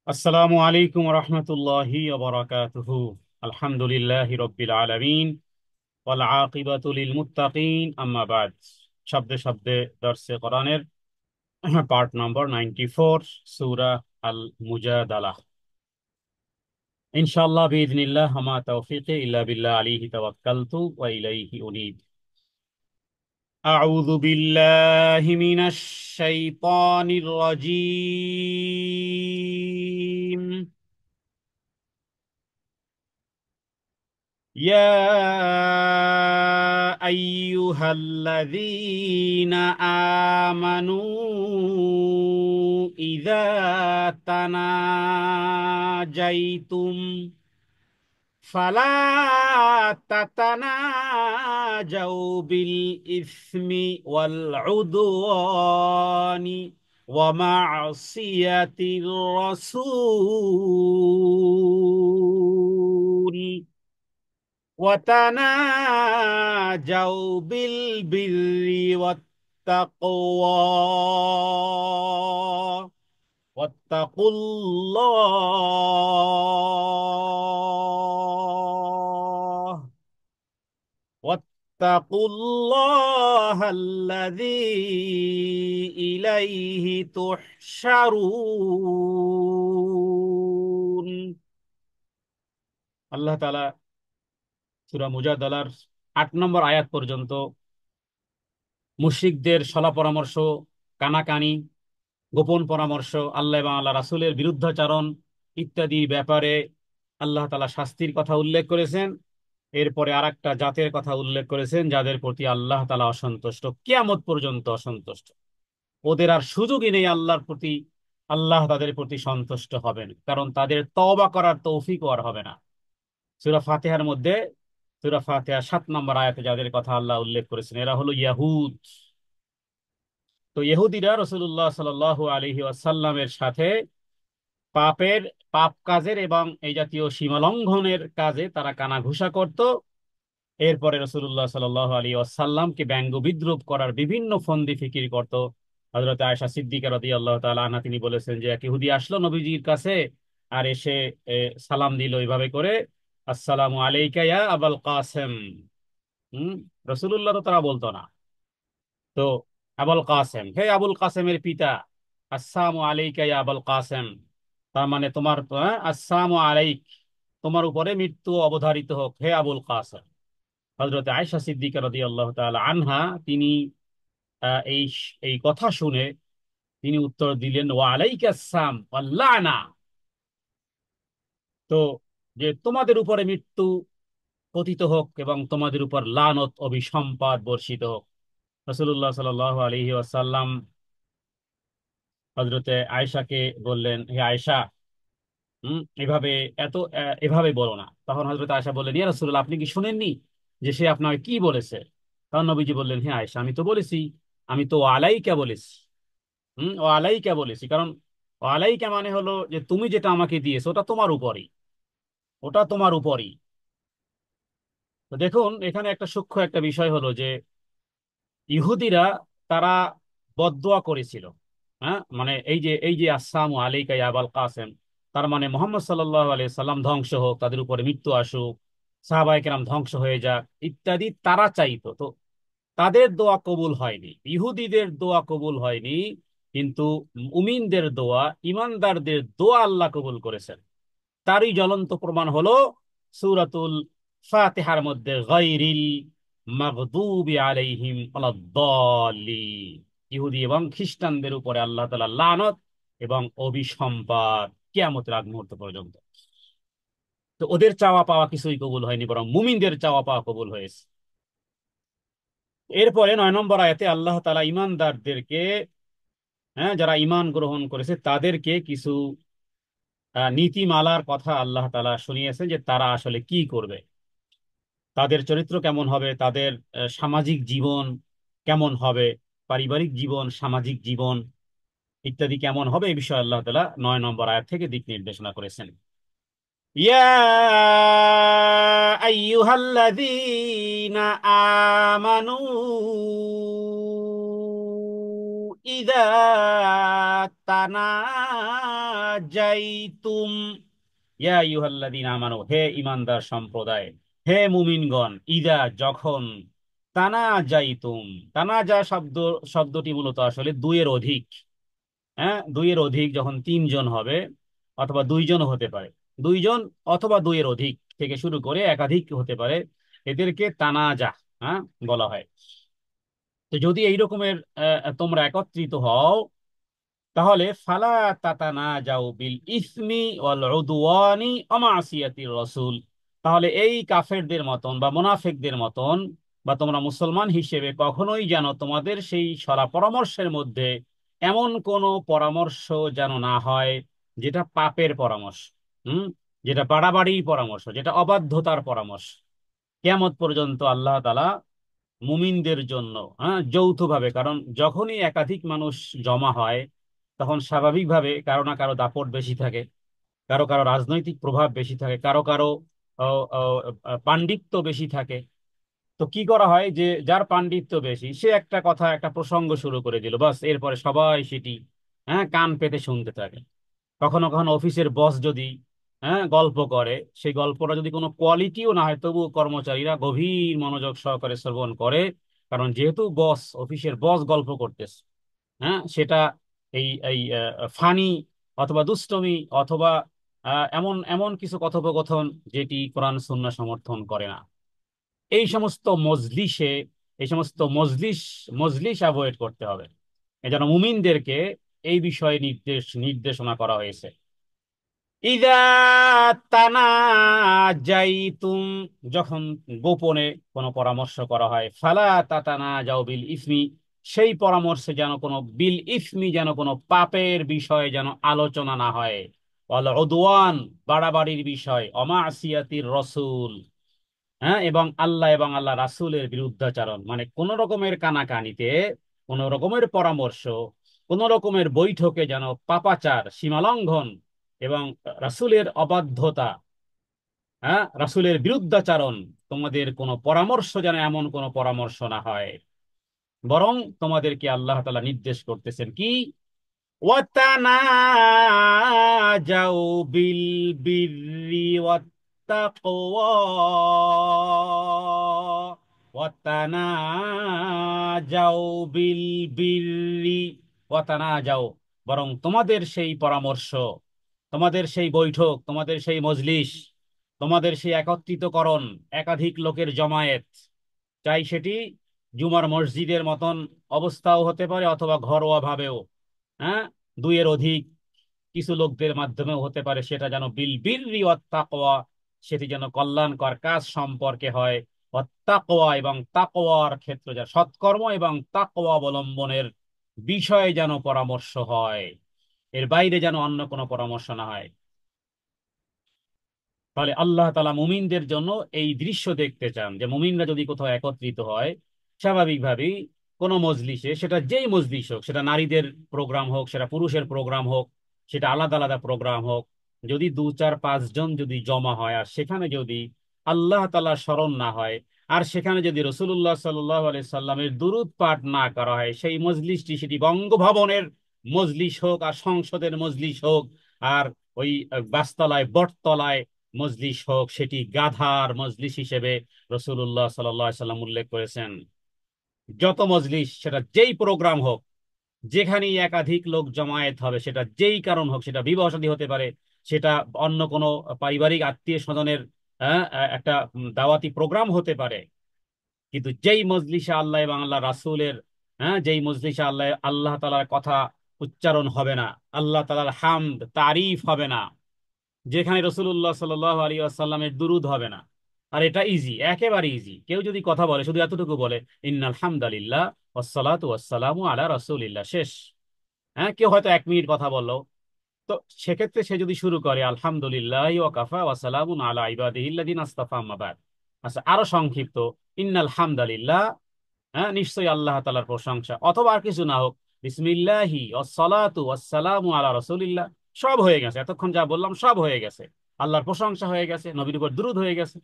আসসালামু আলাইকুম রহমতুল্লাহি ওয়া আলহামদুলিল্লাহি রব্বিল আলামিন ওয়াল আকিবাতু লিল মুত্তাকিন আম্মা বাদ। শব্দে শব্দে দর্সে কোরআনের পার্ট নম্বর 94, সূরা আল মুজাদালা। ইনশাআল্লাহ বিইذনিল্লাহ, মা তাওফীকি ইল্লা বিল্লাহ, আলাইহি তাওয়াক্কালতু ওয়া ইলাইহি উনীব। আউযু বিল্লাহি মিনাশ শাইতানির রাজীম। يا أيها الذين آمنوا إذا تناجيتم فلا تتناجوا بالإثم والعدوان ومعصية الرسول، وتناجوا بالبر والتقوى واتقوا الله الذي إليه تحشرون। আল্লাহ তাআলা সূরা মুজাদালার 8 নম্বর আয়াত পর্যন্ত মুশরিকদের সলা পরামর্শ, কানাকানি, গোপন পরামর্শ, আল্লাহ এবং আল্লাহ রাসূলের বিরুদ্ধাচারণ ইত্যাদি ব্যাপারে আল্লাহ তাআলা শাস্তির কথা উল্লেখ করেছেন। এরপরে আরেকটা জাতের কথা উল্লেখ করেছেন যাদের প্রতি আল্লাহ তাআলা অসন্তুষ্ট, কিয়ামত পর্যন্ত অসন্তুষ্ট। ওদের আর সুযোগই নেই আল্লাহর প্রতি, আল্লাহ তাদের প্রতি সন্তুষ্ট হবেন, কারণ তাদের তওবা করার তৌফিকও আর হবে না। সূরা ফাতিহার মধ্যে, সূরা ফাতিহা 7 নম্বর আয়াতে যাদের কথা আল্লাহ উল্লেখ করেছেন, এরা হলো ইয়াহুদ। তো ইহুদিরা রাসূলুল্লাহ সাল্লাল্লাহু আলাইহি ওয়াসাল্লামের সাথে পাপের, পাপ কাজের এবং এই জাতীয় সীমালঙ্ঘনের কাজে তারা কানাঘুষা করত। এরপরে রাসূলুল্লাহ সাল্লাল্লাহু আলাইহি ওয়াসাল্লামকে ব্যঙ্গ বিদ্রূপ করার বিভিন্ন ফন্দি ফিকির করত। হযরত আয়েশা সিদ্দিকা রাদিয়াল্লাহু তাআলা আনহা তিনি বলেছেন যে এক ইহুদি আসলো নবীজির কাছে, আর এসে এ, সালাম দিল এইভাবে করে, আসসালামু আলাইকা ইয়া আবাল কাসেম। হম, রাসূলুল্লাহ তো তারা বলতো না। তো আবুল কাসেম, হে আবুল কাসেমের পিতা, আসসালামু আলাইকা ইয়া আবুল কাসেম, তার মানে তোমার আসসালামু আলাইক, তোমার উপরে মৃত্যু অবধারিত হোক হে আবুল কাসেম। হযরত আয়েশা সিদ্দিকা রাদিয়াল্লাহু তাআলা আনহা তিনি এই এই কথা শুনে তিনি উত্তর দিলেন, ওয়া আলাইকাস সাম ওয়াল লানা, তো যে তোমাদের উপরে মৃত্যু পতিত হোক এবং তোমাদের উপর লানত অভিসম্পাত বর্ষিত হোক। রাসূলুল্লাহ সাল্লাল্লাহু আলাইহি ওয়াসাল্লাম হযরতে আয়েশাকে বললেন, হে আয়েশা, এভাবে এভাবে বলো না। তখন হযরত আয়েশা বললেন, ইয়া রাসূলুল্লাহ, আপনি কি শুনেননি যে সে আপনাকে কি বলেছে? তখন নবীজি বললেন, হ্যাঁ আয়েশা, আমি তো বলেছি, আমি তো আলাইকা বলেছি। ও আলাইকা বলেছি, কারণ ও আলাইকা মানে হলো যে তুমি যেটা আমাকে দিয়েছো ওটা তোমার উপরই, ওটা তোমার উপরই। তো দেখুন এখানে একটা সূক্ষ্ম একটা বিষয় হলো যে ইহুদিরা তারা বদদোয়া করেছিল। হ্যাঁ, মানে এই যে আসসালামু আলাইকা ইয়া আবাল কাসেম, তার মানে মোহাম্মদ সাল্লাল্লাহু আলাইহি সাল্লাম ধ্বংস হোক, তাদের উপরে মৃত্যু আসুক, সাহাবায়ে কেরাম ধ্বংস হয়ে যাক ইত্যাদি তারা চাইতো। তো তাদের দোয়া কবুল হয়নি, ইহুদিদের দোয়া কবুল হয়নি, কিন্তু মুমিনদের দোয়া, ইমানদারদের দোয়া আল্লাহ কবুল করেছেন। তারই জ্বলন্ত প্রমাণ হলো সূরাতুল ফাতিহার মধ্যে গায়রিল মাগদুবি আলাইহিম ওয়ালাদ-দাল্লিন, ইহুদি এবং খ্রিস্টানদের উপরে আল্লাহ তাআলা লানত এবং অভিসম্পাত কিয়ামতের আগ মুহূর্ত পর্যন্ত। তো ওদের চাওয়া পাওয়া কিছুই কবুল হয়নি, বরং মুমিনদের চাওয়া পাওয়া কবুল হয়েছে। এরপরে 9 নম্বর আয়াতে আল্লাহ তাআলা ইমানদারদেরকে, হ্যাঁ, যারা ঈমান গ্রহণ করেছে তাদেরকে কিছু নীতিমালার কথা আল্লাহ তাআলা শুনিয়েছেন যে তারা আসলে কি করবে, তাদের চরিত্র কেমন হবে, তাদের সামাজিক জীবন কেমন হবে, পারিবারিক জীবন, সামাজিক জীবন ইত্যাদি কেমন হবে, এই বিষয়ে আল্লাহ তাআলা 9 নম্বর আয়াত থেকে দিক নির্দেশনা করেছেন। ইয়া আইয়ুহাল্লাযীনা আমানু ইযা তানাজাইতুম যাইতুম, ইয়া আইয়ুহাল্লাযীনা আমানু, হে ঈমানদার সম্প্রদায়, হে মুমিনগণ, ইদা যখন, তানাজাইতুম, তানাজা শব্দটি মূলত আসলে দুইয়ের অধিক, হ্যাঁ দুইয়ের অধিক, যখন তিনজন হবে অথবা দুইজন হতে পারে, দুইজন অথবা দুইয়ের অধিক থেকে শুরু করে একাধিক হতে পারে, এদেরকে তানাজা, হ্যাঁ বলা হয়। তো যদি এই রকমের তোমরা একত্রিত হও, তাহলে ফালা তাতানা যাও বিল ইসমি ওয়াল উদওয়ানি ওয়া মাসিয়াতির রাসূল, তাহলে এই কাফেরদের মতন বা মুনাফিকদের মতন বা তোমরা মুসলমান হিসেবে কখনোই যেন তোমাদের সেই সরা পরামর্শের মধ্যে এমন কোন পরামর্শ যেন না হয় যেটা পাপের পরামর্শ, হুম, যেটা বাড়াবাড়ির পরামর্শ, যেটা অবাধ্যতার পরামর্শ। কিয়ামত পর্যন্ত আল্লাহ তাআলা মুমিনদের জন্য, হ্যাঁ যৌথভাবে, কারণ যখনই একাধিক মানুষ জমা হয় তখন স্বাভাবিকভাবে কারো না কারো দাপট বেশি থাকে, কারো কারো রাজনৈতিক প্রভাব বেশি থাকে, কারো কারো পাণ্ডিত্য বেশি থাকে। তো কি করা হয় যে যার পাণ্ডিত্য বেশি সে একটা কথা, একটা প্রসঙ্গ শুরু করে দিল, বাস এরপরে সবাই সেটি, হ্যাঁ কান পেতে শুনতে থাকে। কখনো কখনো অফিসের বস যদি, হ্যাঁ গল্প করে, সেই গল্পটা যদি কোনো কোয়ালিটিও না হয় তবু কর্মচারীরা গভীর মনোযোগ সহকারে শ্রবণ করে, কারণ যেহেতু বস, অফিসের বস গল্প করতেছে, হ্যাঁ সেটা এই এই ফানি অথবা দুষ্টমি অথবা এমন এমন কিছু কথোপকথন যেটি কোরআন সুন্নাহ সমর্থন করে না, এই সমস্ত মজলিসে, এই সমস্ত মজলিস অ্যাভয়েড করতে হবে। এজন্য মুমিনদেরকে এই বিষয়ে নির্দেশনা করা হয়েছে। ইদা তানাজাইতুম, যখন গোপনে কোনো পরামর্শ করা হয়, ফালা তাতানা যাও বিল ইসমি, সেই পরামর্শে যেন কোনো বিল ইসমি, যেন কোনো পাপের বিষয় যেন আলোচনা না হয়, ওয়াল উদওয়ান, বাড়াবাড়ির বিষয়, অমাসিয়াতির রসুল, হ্যাঁ এবং আল্লাহ রাসূলের বিরুদ্ধাচারণ, মানে কোন রকমের কানাকানিতে, কোন রকমের পরামর্শ, কোন রকমের বৈঠকে যেন পাপাচার, সীমালঙ্ঘন এবং রাসূলের অবাধ্যতা, হ্যাঁ রাসূলের বিরুদ্ধাচারণ, তোমাদের কোনো পরামর্শ যেন এমন কোনো পরামর্শ না হয়, বরং তোমাদেরকে আল্লাহ তাআলা নির্দেশ করতেছেন কি, ওয়াতানাজাউ বিল বিররি ওয়াত্তাকওয়া, ওয়াতানাজাউ বিল বিররি ওয়াতানাজাউ, বরং তোমাদের সেই পরামর্শ, তোমাদের সেই বৈঠক, তোমাদের সেই মজলিস, তোমাদের সেই একত্রিতকরণ, একাধিক লোকের জমায়েত, চাই সেটি জুমার মসজিদের মতন অবস্থাও হতে পারে অথবা ঘরোয়া ভাবেও, হ্যাঁ দুইয়ের অধিক কিছু লোকদের মাধ্যমেও হতে পারে, সেটা যেন বিল বিররি ওয়াত তাকওয়া, সেটি যেন কল্যাণকর কাজ সম্পর্কে হয়, ওয়াত তাকওয়া, এবং তাকওয়ার ক্ষেত্রে যা সৎকর্ম এবং তাকওয়া অবলম্বনের বিষয়ে যেন পরামর্শ হয়, এর বাইরে যেন অন্য কোনো পরামর্শ না হয়। তাহলে আল্লাহ তাআলা মুমিনদের জন্য এই দৃশ্য দেখতে চান যে মুমিনরা যদি কোথাও একত্রিত হয়, স্বাভাবিকভাবেই কোনো মজলিসে, সেটা যেই মজলিস হোক, সেটা নারীদের প্রোগ্রাম হোক, সেটা পুরুষের প্রোগ্রাম হোক, সেটা আলাদা আলাদা প্রোগ্রাম হোক, যদি দু চার পাঁচজন যদি জমা হয় আর সেখানে যদি আল্লাহ তাআলার স্মরণ না হয়, আর সেখানে যদি রাসূলুল্লাহ সাল্লাল্লাহু আলাইহি সাল্লামের দুরূদ পাঠ না করা হয়, সেই মজলিসটি, সেটি বঙ্গভবনের মজলিস হোক আর সংসদের মজলিস হোক আর ওই গাছতলায় বটতলায় মজলিস হোক, সেটি গাধার মজলিস হিসেবে রাসূলুল্লাহ সাল্লাল্লাহু আলাইহি সাল্লাম উল্লেখ করেছেন। যত মজলিস, সেটা যেই প্রোগ্রাম হোক, যেখানেই একাধিক লোক জমায়েত হবে, সেটা যেই কারণ হোক, সেটা বিবাহ শাদী হতে পারে, সেটা অন্য কোনো পারিবারিক আত্মীয় স্বজনের একটা দাওয়াতি প্রোগ্রাম হতে পারে, কিন্তু যেই মজলিসে আল্লাহ এবং আল্লাহ রাসূলের, যেই মজলিসে আল্লাহ আল্লাহ তাআলার কথা উচ্চারণ হবে না, আল্লাহ তাআলার হামদ তারিফ হবে না, যেখানে রসুল্লাহ সাল্লাল্লাহু আলাইহি ওয়াসাল্লামের দুরূদ হবে না, আর এটা ইজি, একেবারে ইজি, কেউ যদি কথা বলে শুধু এতটুকু বলে ইন্নাল হামদালিল্লাহ ওয়াসসালাতু ওয়াসসালামু আলা রাসূলিল্লাহ, শেষ। হ্যাঁ কেউ হয়তো 1 মিনিট কথা বললো, তো সেক্ষেত্রে সে যদি শুরু করে আলহামদুলিল্লাহ ওয়া কাফা ওয়া সালামুন আলা ইবাদিহিল্লাযিনা আসতাফা, আম্মা বাদ, আচ্ছা আরো সংক্ষিপ্ত, ইন্নাল হামদালিল্লাহ, হ্যাঁ নিশ্চয়ই আল্লাহ তাআলার প্রশংসা, অথবা আর কিছু না হোক, বিসমিল্লাহি ওয়াসসালাতু ওয়াসসালামু আলা রাসূলিল্লাহ, সব হয়ে গেছে, এতক্ষণ যা বললাম সব হয়ে গেছে, আল্লাহর প্রশংসা হয়ে গেছে, নবীর উপর দুরূদ হয়ে গেছে।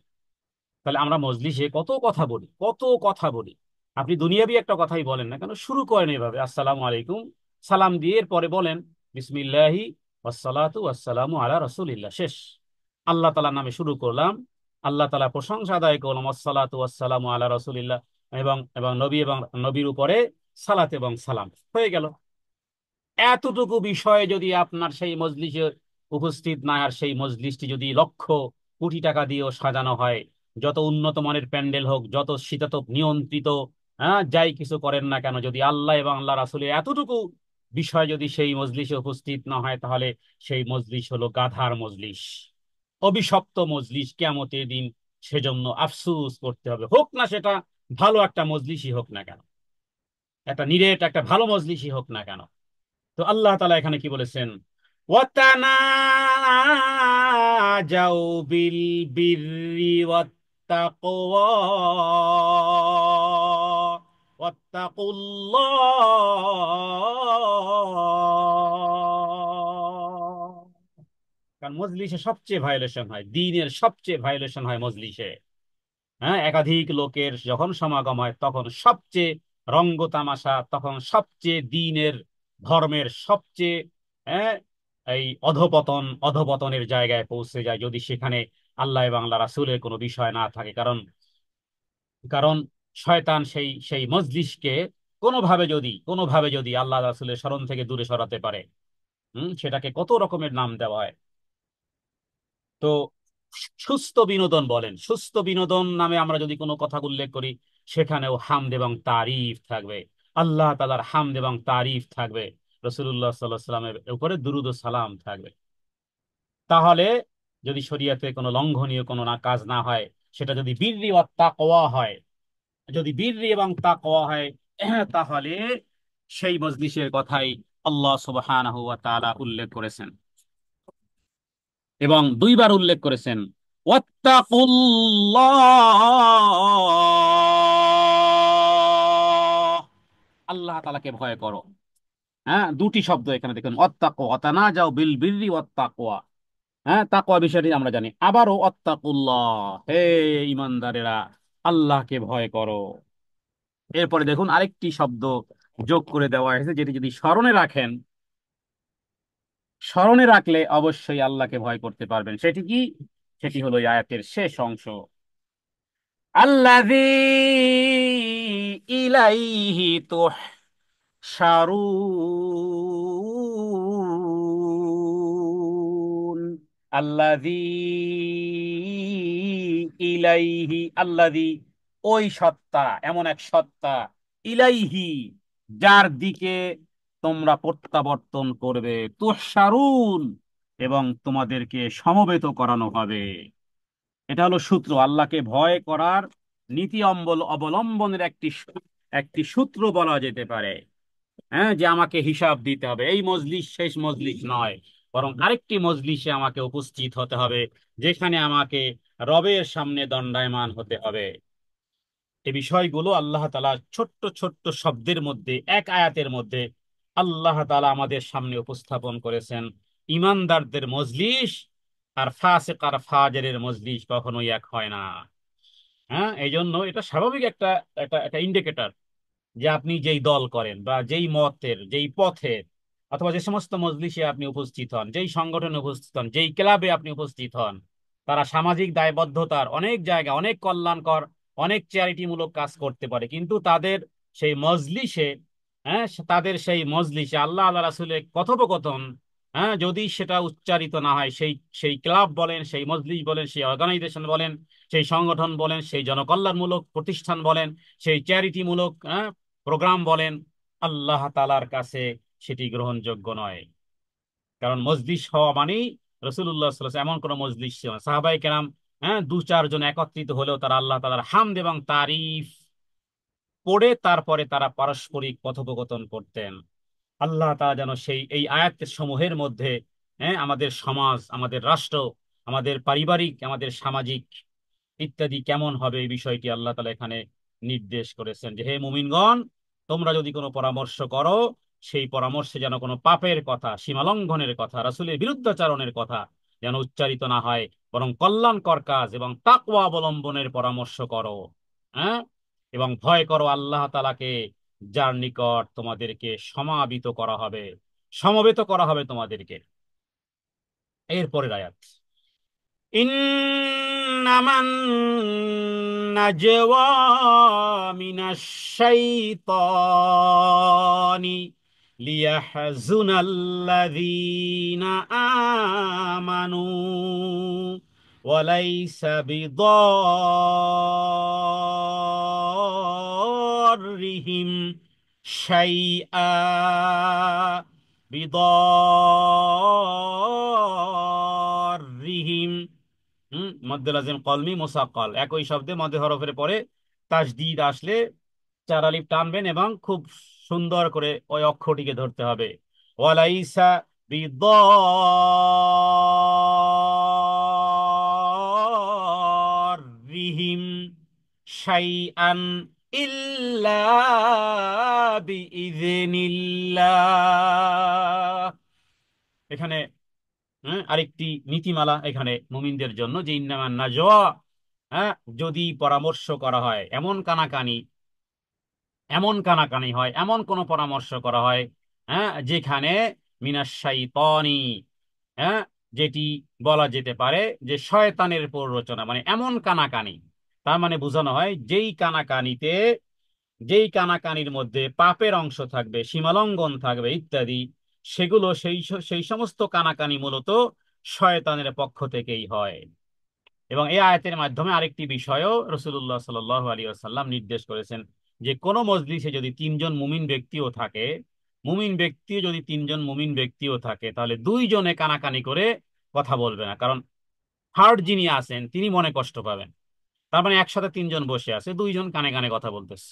তাহলে আমরা মজলিসে কত কথা বলি, কত কথা বলি, আপনি দুনিয়াবি একটা কথাই বলেন না কেন, শুরু করেন এভাবে আসসালামু আলাইকুম, সালাম দিয়ে এর পরে বলেন বিসমিল্লাহি ওয়াসসালাতু ওয়াসসালামু আলা রাসূলিল্লাহ, শেষ। আল্লাহ তাআলার নামে শুরু করলাম, আল্লাহ তাআলা প্রশংসা আদায় করলাম, ওয়াসসালাতু ওয়াসসালামু আলা রাসূলিল্লাহ, এবং এবং নবী এবং নবীর উপরে সালাত এবং সালাম, হয়ে গেল। এতটুকু বিষয়ে যদি আপনার সেই মজলিসে উপস্থিত না, আর সেই মজলিসটি যদি লক্ষ কোটি টাকা দিয়েও সাজানো হয়, যত উন্নত মানের প্যান্ডেল হোক, যত শীতাতপ নিয়ন্ত্রিত, যাই কিছু করেন না কেন, যদি আল্লাহ এবং আল্লাহ রাসূলের এতটুকু বিষয় যদি সেই মজলিসে উপস্থিত না হয়, তাহলে সেই মজলিস হলো গাধার মজলিস, অভিশপ্ত মজলিস কিয়ামতের দিন। সেজন্য আফসুস করতে হবে, হোক না সেটা ভালো একটা মজলিসই হোক না কেন, একটা নিরেট একটা ভালো মজলিসই হোক না কেন। তো আল্লাহ তাআলা এখানে কি বলেছেন? ওয়াতানাজাউ বিল বিররি ওয়াত্তাকওয়া ওয়াত্তাকুল্লাহ। কারণ মজলিসে সবচেয়ে ভায়োলেশন হয়, দ্বীনের সবচেয়ে ভায়োলেশন হয় মজলিসে। একাধিক লোকের যখন সমাগম হয়, তখন সবচেয়ে রঙ্গ তামাশা, তখন সবচেয়ে দ্বীনের ধর্মের সবচেয়ে হ্যাঁ, এই অধপতনের জায়গায় পৌঁছে যায়, যদি সেখানে আল্লাহ এবং আল্লাহ রাসূলের কোনো বিষয় না থাকে। কারণ কারণ শয়তান সেই সেই মজলিসকে কোনোভাবে যদি আল্লাহ রাসূলের স্মরণ থেকে দূরে সরাতে পারে, সেটাকে কত রকমের নাম দেওয়া হয়। তো সুস্থ বিনোদন বলেন, সুস্থ বিনোদন নামে আমরা যদি কোনো কথা উল্লেখ করি, সেখানেও হামদ এবং তারিফ থাকবে, আল্লাহ তাআলার হামদ এবং তারিফ থাকবে, রাসূলুল্লাহ সাল্লাল্লাহু আলাইহি সাল্লামের উপরে দুরূদ ও সালাম থাকবে। তাহলে যদি শরীয়তে কোনো লঙ্ঘনীয় কোনো কাজ না হয়, সেটা যদি বিররি ওয়াত তাকওয়া হয়, যদি বিররি এবং তাকওয়া হয়, তাহলে সেই মজলিসের কথাই আল্লাহ সুবহানাহু ওয়া তাআলা উল্লেখ করেছেন, এবং দুইবার উল্লেখ করেছেন, ওয়াত্তাকুল্লাহ, আল্লাহ তাআলাকে ভয় করো। দুটি শব্দ এখানে দেখুন, ওয়াত্তাকওয়া, তানাজাউ বিল বিররি ওয়াত্তাকওয়া। তাকওয়া বিষয়টি আমরা জানি, আবারও ওয়াত্তাকুল্লাহ, হে ঈমানদারেরা, আল্লাহকে ভয় করো। এরপরে দেখুন আরেকটি শব্দ যোগ করে দেওয়া হয়েছে, যেটি যদি স্মরণে রাখলে অবশ্যই আল্লাহকে ভয় করতে পারবেন। সেটি কি? সেটি হলো এই আয়াতের শেষ অংশ, আল্লাযী ইলাইহি তুহশারুন। আল্লাযী ইলাইহি, আল্লাযী ওই সত্তা, এমন এক সত্তা, ইলাইহি যার দিকে তোমরা প্রত্যাবর্তন করবে, তুহশারুন এবং তোমাদেরকে সমবেত করানো হবে। এটা হলো সূত্র, আল্লাহকে ভয় করার নীতি অবলম্বনের একটি সূত্র বলা যেতে পারে। যে আমাকে হিসাব দিতে হবে, এই মজলিস শেষ মজলিস নয়, বরং আরেকটি মজলিসে আমাকে উপস্থিত হতে হবে, যেখানে আমাকে রবের সামনে দণ্ডায়মান হতে হবে। এই বিষয়গুলো আল্লাহ তাআলা ছোট্ট ছোট্ট শব্দের মধ্যে, এক আয়াতের মধ্যে আল্লাহ তাআলা আমাদের সামনে উপস্থাপন করেছেন। ইমানদারদের মজলিস আর ফাসিক আর ফাজেরের মজলিস কখনোই এক হয় না। এই জন্য এটা স্বাভাবিক একটা একটা একটা ইন্ডিকেটর, যে আপনি যেই দল করেন বা যেই মতের যেই পথের, অথবা যে সমস্ত মজলিসে আপনি উপস্থিত হন, যেই সংগঠনে উপস্থিত হন, যেই ক্লাবে আপনি উপস্থিত হন, তারা সামাজিক দায়বদ্ধতার অনেক জায়গা, অনেক কল্যাণকর, অনেক চ্যারিটিমূলক কাজ করতে পারে, কিন্তু সেই মজলিসে তাদের সেই মজলিসে আল্লাহ আল্লাহ রাসূলের কথোপকথন, যদি সেটা উচ্চারিত না হয়, সেই সেই ক্লাব বলেন, সেই মজলিস বলেন, সেই অর্গানাইজেশন বলেন, সেই সংগঠন বলেন, সেই জনকল্যাণমূলক প্রতিষ্ঠান বলেন, সেই চ্যারিটিমূলক প্রোগ্রাম বলেন, আল্লাহ তাআলার কাছে সেটি গ্রহণযোগ্য নয়। কারণ মজলিস হওয়া মানেই, রাসূলুল্লাহ সাল্লাল্লাহু আলাইহি ওয়াসাল্লাম এমন কোন মজলিস ছিল না, সাহাবায়ে কেরাম দু চারজন একত্রিত হলেও তারা আল্লাহ তাআলার হামদ এবং তারিফ পড়ে তারপরে তারা পারস্পরিক কথোপকথন করতেন। আল্লাহ তাআলা যেন এই আয়াতের সমূহের মধ্যে আমাদের সমাজ, আমাদের রাষ্ট্র, আমাদের পারিবারিক, আমাদের সামাজিক ইত্যাদি কেমন হবে, এই বিষয়টি আল্লাহ তাআলা এখানে নির্দেশ করেছেন, যে হে মুমিনগণ, তোমরা যদি কোনো পরামর্শ করো, সেই পরামর্শে যেন কোনো পাপের কথা, সীমালঙ্ঘনের কথা, রাসূলের বিরুদ্ধাচারণের কথা যেন উচ্চারিত না হয়, বরং কল্যাণকর কাজ এবং তাকওয়া অবলম্বনের পরামর্শ করো। হ্যাঁ এবং ভয় করো আল্লাহ তাআলাকে, যার নিকট তোমাদেরকে সমবেত করা হবে তোমাদেরকে। এরপরের আয়াত, ইন্নামান নাজওয়া মিনাশ শাইতানি লিয়াহজুনাল্লাযীনা আমানু ওয়ালাইসা বিদাররিহিম শাইআ বিদাররিহিম। মদ্দে লাজিম কলমি মুসাক্কাল, একই শব্দে মধ্যে হরফের পরে তাসদীদ আসলে চার আলিফ টানবেন এবং খুব সুন্দর করে ওই অক্ষরটিকে ধরতে হবে। ওয়ালাইসা বিদরিহিম শাইআন ইল্লা বিইযনিল্লাহ। এখানে আরেকটি নীতিমালা এখানে মুমিনদের জন্য, যে ইন্নামান নাজওয়া, হ্যাঁ, যদি পরামর্শ করা হয়, এমন কানাকানি হয়, এমন কোন পরামর্শ করা হয়, হ্যাঁ, যেখানে মিনাশ শাইতানি, হ্যাঁ, যেটি বলা যেতে পারে যে শয়তানের প্ররোচনা, মানে এমন কানাকানি, তার মানে বোঝানো হয় যেই কানাকানির মধ্যে পাপের অংশ থাকবে, সীমালঙ্ঘন থাকবে ইত্যাদি, সেগুলো সেই সমস্ত কানাকানি মূলত শয়তানের পক্ষ থেকেই হয়। এবং এই আয়াতের মাধ্যমে আরেকটি বিষয়ও রাসূলুল্লাহ সাল্লাল্লাহু আলাইহি ওয়াসাল্লাম নির্দেশ করেছেন, যে কোন মজলিসে যদি তিনজন মুমিন ব্যক্তিও থাকে, তাহলে দুইজনে কানাকানি করে কথা বলবে না, কারণ থার্ড যিনি আছেন তিনি মনে কষ্ট পাবেন। তার মানে একসাথে তিনজন বসে আছে, দুইজন কানে কানে কথা বলতেছে,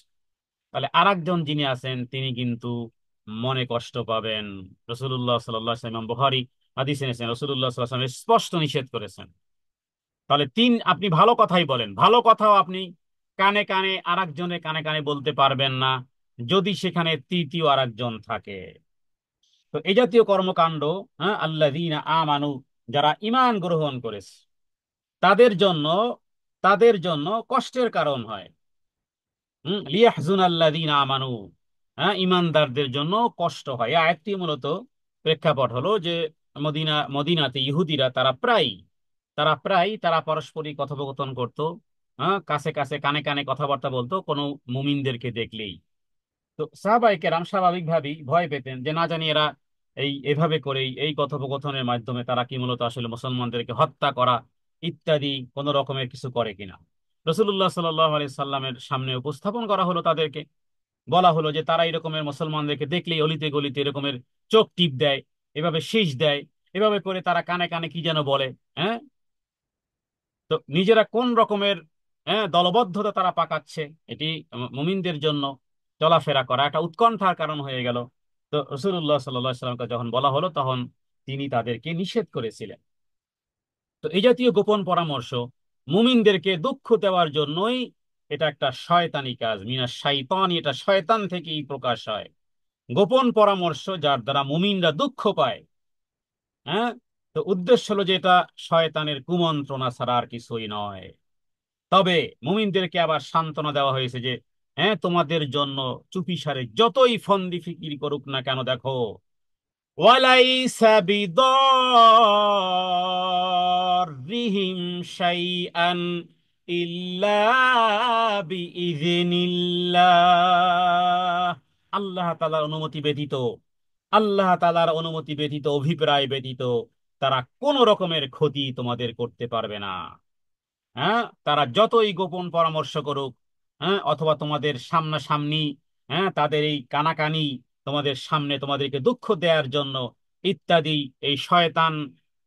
তাহলে আরেকজন যিনি আছেন তিনি কিন্তু মনে কষ্ট পাবেন। রাসূলুল্লাহ সাল্লাল্লাহু আলাইহি ওয়াসাল্লাম বুখারী হাদিসে এনেছেন, রাসূলুল্লাহ সাল্লাল্লাহু আলাইহি ওয়াসাল্লাম স্পষ্ট নিষেধ করেছেন। তাহলে আপনি ভালো কথাই বলেন, ভালো কথাও আপনি কানে কানে আরেকজনের কানে কানে বলতে পারবেন না যদি সেখানে তৃতীয় আরেকজন থাকে। তো এই জাতীয় কর্মকাণ্ড, হ্যাঁ, আল্লাযীনা আমানু, যারা ঈমান গ্রহণ করেছে, তাদের জন্য তাদের জন্য কষ্টের কারণ হয়। লিয়াহজুনাল্লাযীনা আমানু, হ্যাঁ, ঈমানদারদের জন্য কষ্ট হয়। এই আয়াতটি মূলত প্রেক্ষাপট হলো যে মদিনাতে ইহুদিরা তারা পারস্পরিক কথোপকথন করত, হ্যাঁ, কাছে কাছে কানে কানে কথাবার্তা বলতো কোনো মুমিনদেরকে দেখলেই। তো সাহাবায়ে কেরাম স্বাভাবিকভাবেই ভয় পেতেন যে না জানি এরা এভাবে করেই এই কথোপকথনের মাধ্যমে তারা কি মূলত আসলে মুসলমানদেরকে হত্যা করা ইত্যাদি কোন রকমের কিছু করে কিনা। রাসূলুল্লাহ সাল্লাল্লাহু আলাইহি সাল্লামের সামনে উপস্থাপন করা হলো, তাদেরকে বলা হলো যে তারা এরকমের মুসলমানদেরকে দেখলেই অলিতে গলিতে এরকমের চোখ টিপ দেয়, এভাবে শীষ দেয়, এভাবে করে তারা কানে কানে কি যেন বলে। হ্যাঁ, তো নিজেরা কোন রকমের, হ্যাঁ, দলবদ্ধতা তারা পাকাচ্ছে, এটি মুমিনদের জন্য চলাফেরা করা একটা উৎকণ্ঠার কারণ হয়ে গেল। তো রাসূলুল্লাহ সাল্লাল্লাহু আলাইহি সাল্লামকে যখন বলা হলো, তখন তিনি তাদেরকে নিষেধ করেছিলেন। তো এই জাতীয় গোপন পরামর্শ মুমিনদেরকে দুঃখ দেওয়ার জন্যই, এটা একটা শয়তানি কাজ, মিনাশ শাইতানি, এটা শয়তান থেকেই প্রকাশ হয়। গোপন পরামর্শ যার দ্বারা মুমিনরা দুঃখ পায়, হ্যাঁ, তো উদ্দেশ্য হলো যে এটা শয়তানের কুমন্ত্রণা ছাড়া আর কিছুই নয়। তবে মুমিনদেরকে আবার সান্ত্বনা দেওয়া হয়েছে যে হ্যাঁ, তোমাদের জন্য চুপিসারে যতই ফন্দি ফিকির করুক না কেন, দেখো, ওয়ালাইসা বিদাররিহিম শাইআন ইল্লা বিইযনিল্লাহ। আল্লাহ তাআলার অনুমতি ব্যতীত, অভিপ্রায় ব্যতীত তারা কোন রকমের ক্ষতি তোমাদের করতে পারবে না। হ্যাঁ, তারা যতই গোপন পরামর্শ করুক, হ্যাঁ, অথবা তোমাদের সামনাসামনি, হ্যাঁ, তাদের এই কানাকানি তোমাদের সামনে তোমাদেরকে দুঃখ দেওয়ার জন্য ইত্যাদি, এই শয়তান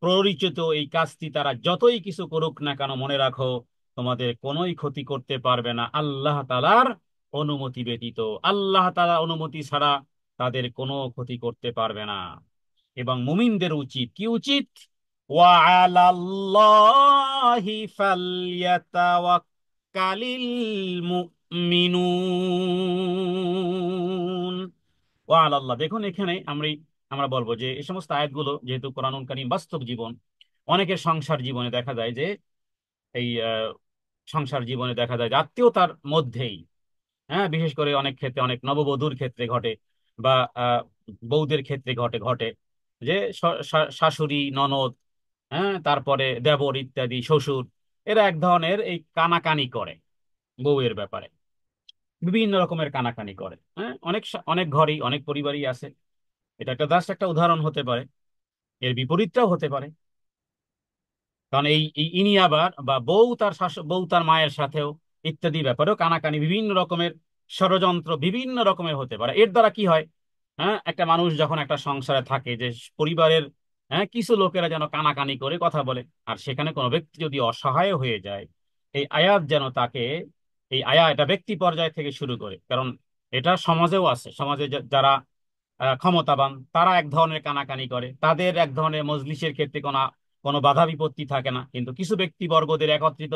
প্ররোচিত এই কাজটি তারা যতই কিছু করুক না কেন, মনে রাখো তোমাদের কোনোই ক্ষতি করতে পারবে না আল্লাহ তাআলার অনুমতি ব্যতীত। আল্লাহ তাআলার অনুমতি ছাড়া তাদের কোনো ক্ষতি করতে পারবে না। এবং মুমিনদের উচিত কি উচিত? وعلى الله فليتوكل المؤمنون। وعلى الله, দেখুন এখানে আমরা বলবো যে এই সমস্ত আয়াতগুলো যেহেতু কোরআনুল কারীম বাস্তব জীবন, অনেকের সংসার জীবনে দেখা যায় যে এই সংসার জীবনে দেখা যায় যে আত্মীয়তার মধ্যেই, হ্যাঁ, বিশেষ করে অনেক ক্ষেত্রে, অনেক নববধূর ক্ষেত্রে ঘটে, বা বউদের ক্ষেত্রে ঘটে ঘটে যে শাশুড়ি ননদ, হ্যাঁ, তারপরে দেবর ইত্যাদি, শ্বশুর, এরা এক ধরনের এই কানাকানি করে বউয়ের ব্যাপারে, বিভিন্ন রকমের কানাকানি করে। হ্যাঁ, অনেক ঘরই, অনেক পরিবারই আছে। এটা একটা জাস্ট একটা উদাহরণ হতে পারে, এর বিপরীতটাও হতে পারে। কারণ ইনি আবার, বা বউ তার শাশুড়ি, বউ তার মায়ের সাথেও ইত্যাদি ব্যাপারেও কানাকানি, বিভিন্ন রকমের ষড়যন্ত্র বিভিন্ন রকমের হতে পারে। এর দ্বারা কি হয়, হ্যাঁ, একটা মানুষ যখন একটা সংসারে থাকে, যে পরিবারের, হ্যাঁ, কিছু লোকেরা যেন কানাকানি করে কথা বলে, আর সেখানে কোনো ব্যক্তি যদি অসহায় হয়ে যায়, এই আয়াত যেন তাকে, এই এটা ব্যক্তি পর্যায় থেকে শুরু করে, কারণ এটা সমাজেও আছে, সমাজে যারা ক্ষমতাবান, তারা এক ধরনের কানাকানি করে, তাদের এক ধরনের মজলিসের ক্ষেত্রে কোনো কোনো বাধা বিপত্তি থাকে না, কিন্তু কিছু ব্যক্তিবর্গদের একত্রিত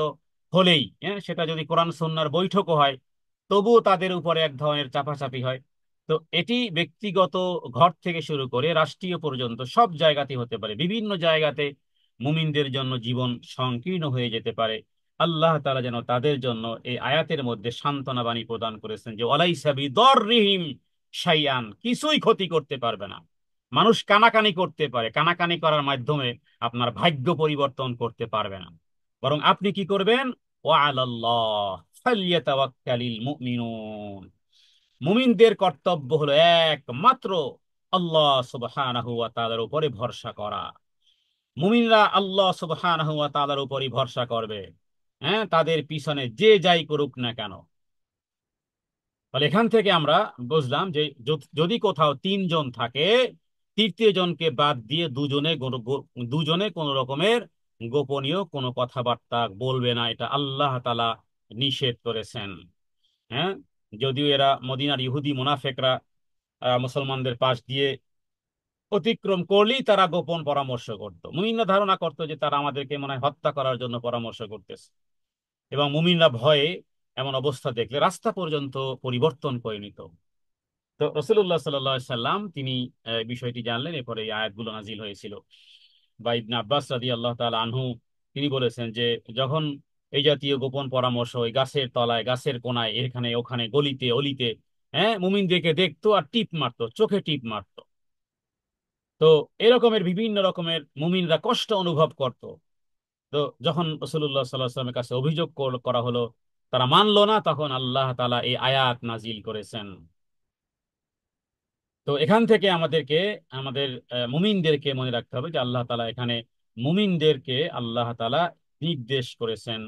হলেই, হ্যাঁ, সেটা যদি কোরআন সুন্নাহর বৈঠকও হয়, তবুও তাদের উপরে এক ধরনের চাপাচাপি হয়। তো এটি ব্যক্তিগত ঘর থেকে শুরু করে রাষ্ট্রীয় পর্যন্ত সব জায়গাতে হতে পারে, বিভিন্ন জায়গাতে মুমিনদের জন্য জীবন সংকীর্ণ হয়ে যেতে পারে। আল্লাহ তাআলা যেন তাদের জন্য এই আয়াতের মধ্যে সান্ত্বনা বাণী প্রদান করেছেন যে ওয়ালাইসা বিদররিহিম শাইআন, কিছুই ক্ষতি করতে পারবে না। মানুষ কানাকানি করতে পারে, কানাকানি করার মাধ্যমে আপনার ভাগ্য পরিবর্তন করতে পারবে না, বরং আপনি কি করবেন, ওয়া আলাল্লাহ ফালইয়াতাওয়াক্কালিল মুমিনুন, মুমিনদের কর্তব্য হলো একমাত্র আল্লাহ সুবহানাহু ওয়া তাআলার উপরে ভরসা করা। মুমিনরা আল্লাহ সুবহানাহু ওয়া তাআলার উপরই ভরসা করবে, হ্যাঁ, তাদের পিছনে যে যাই করুক না কেন। তাহলে এখান থেকে আমরা বুঝলাম যে যদি কোথাও তিনজন থাকে, তৃতীয় জনকে বাদ দিয়ে দুজনে কোনো রকমের গোপনীয় কোনো কথাবার্তা বলবে না, এটা আল্লাহ তাআলা নিষেধ করেছেন। হ্যাঁ, যদিও এরা মদিনার ইহুদি মুনাফেকরা মুসলমানদের পাশ দিয়ে অতিক্রম করলেই তারা গোপন পরামর্শ করত, মুমিনরা ধারণা করতো যে তারা আমাদেরকে মনে হয় হত্যা করার জন্য পরামর্শ করতেছে, এবং মুমিনরা ভয়ে এমন অবস্থা দেখলে রাস্তা পর্যন্ত পরিবর্তন করে নিত। তো রসুল্লাহ সাল্লাম তিনি বিষয়টি জানলেন, এরপরে এই আয়াতগুলো নাজিল হয়েছিল। বা ইবনে আব্বাস রাদিয়াল্লাহু তাআলা আনহু তিনি বলেছেন যে যখন এই জাতীয় গোপন পরামর্শ ওই গাছের তলায়, গাছের কোনায়, এখানে ওখানে, গলিতে অলিতে, হ্যাঁ, মুমিনদেরকে দেখতো আর টিপ মারতো, চোখে টিপ মারতো। তো এরকমের বিভিন্ন রকমের মুমিনরা কষ্ট অনুভব করত। তো যখন রাসূলুল্লাহ সাল্লাল্লাহু আলাইহি ওয়াসাল্লামের কাছে অভিযোগ করা হলো, তারা মানলো না, তখন আল্লাহ তাআলা এই আয়াত নাজিল করেছেন। তো এখান থেকে আমাদেরকে, আমাদের মুমিনদেরকে মনে রাখতে হবে যে আল্লাহ তাআলা এখানে মুমিনদেরকে আল্লাহ তাআলা নির্দেশ করেছেন,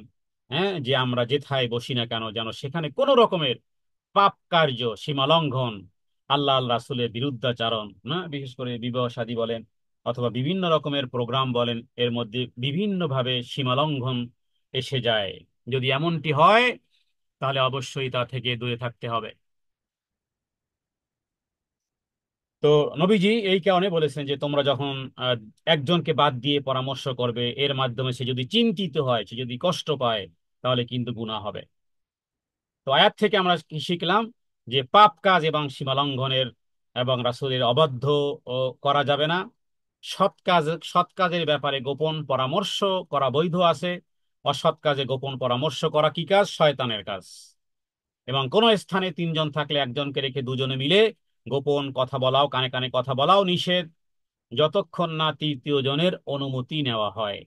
হ্যাঁ, যে আমরা যেথায় বসি না কেন যেন সেখানে কোনো রকমের পাপ কার্য, সীমালঙ্ঘন, আল্লাহ রাসূলের বিরুদ্ধাচারণ, না, বিশেষ করে বিবাহ শাদী বলেন অথবা বিভিন্ন রকমের প্রোগ্রাম বলেন, এর মধ্যে বিভিন্নভাবে সীমালঙ্ঘন এসে যায়। যদি এমনটি হয়, তাহলে অবশ্যই তা থেকে দূরে থাকতে হবে। তো নবীজি এই কারণে বলেছেন যে তোমরা যখন আহ, একজনকে বাদ দিয়ে পরামর্শ করবে, এর মাধ্যমে সে যদি চিন্তিত হয়, সে যদি কষ্ট পায়, তাহলে কিন্তু গুনাহ হবে। তো আয়াত থেকে আমরা কি শিখলাম, যে পাপ কাজ এবং সীমালঙ্ঘনের এবং রাসূলের অবাধ্য ও করা যাবে না। সৎ কাজের ব্যাপারে গোপন পরামর্শ করা বৈধ আছে, অসৎ কাজে গোপন পরামর্শ করা কি কাজ, শয়তানের কাজ। এবং কোন স্থানে তিনজন থাকলে একজনকে রেখে দুজনে মিলে গোপন কথা বলাও, কানে কানে কথা বলাও নিষেধ, যতক্ষণ না তৃতীয় জনের অনুমতি নেওয়া হয়।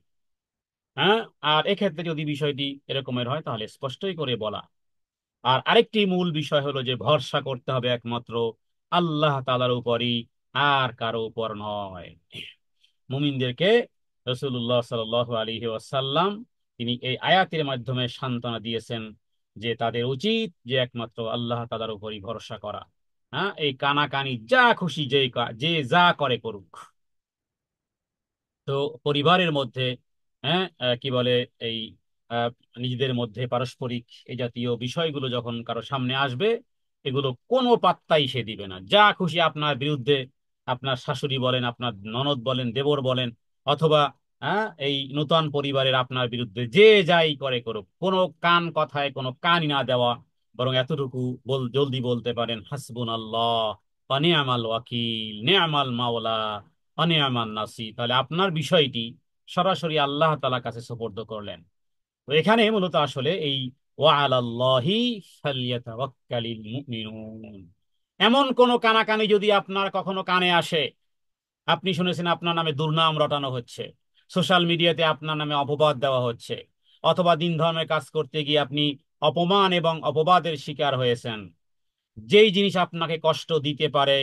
হ্যাঁ, আর এক্ষেত্রে যদি বিষয়টি এরকমের হয়, তাহলে স্পষ্টই করে বলা। আর আরেকটি মূল বিষয় হলো যে ভরসা করতে হবে একমাত্র আল্লাহ তাআলার উপরই, আর কারো উপর নয়। মুমিনদেরকে রাসূলুল্লাহ সাল্লাল্লাহু আলাইহি ওয়াসাল্লাম তিনি এই আয়াতের মাধ্যমে সান্ত্বনা দিয়েছেন যে তাদের উচিত যে একমাত্র আল্লাহ তাআলার উপরই ভরসা করা। হ্যাঁ, এই কানাকানি যা খুশি যে যা করে করুক। তো পরিবারের মধ্যে, হ্যাঁ, কি বলে, এই আহ, নিজেদের মধ্যে পারস্পরিক এই জাতীয় বিষয়গুলো যখন কারো সামনে আসবে, এগুলো কোনো পাত্তাই সে দিবে না। যা খুশি আপনার বিরুদ্ধে আপনার শাশুড়ি বলেন, আপনার ননদ বলেন, দেবর বলেন, অথবা, হ্যাঁ, এই নূতন পরিবারের আপনার বিরুদ্ধে যে যাই করে করুক, কোনো কান কথায় কোনো কানই না দেওয়া, বরং এতটুকু জলদি বলতে পারেন, হাসবুনাল্লাহ ওয়া নি'মাল ওয়াকিল, নি'মাল মাওলা অনিয়ামান নাসি, তাহলে আপনার বিষয়টি সরাসরি আল্লাহ তাআলার কাছে সুপর্দ করলেন। তো এখানে মূলত আসলে এই ওয়া আলাল্লাহি ফালইয়াতাওয়াক্কালিল মুমিনুন, এমন কোন কানাকানি যদি আপনার কখনো কানে আসে, আপনি শুনেছেন আপনার নামে দুর্নাম রটানো হচ্ছে, সোশ্যাল মিডিয়াতে আপনার নামে অপবাদ দেওয়া হচ্ছে, অথবা দিন ধর্মের কাজ করতে গিয়ে আপনি অপমান এবং অপবাদের শিকার হয়েছেন। যেই জিনিস আপনাকে কষ্ট দিতে পারে,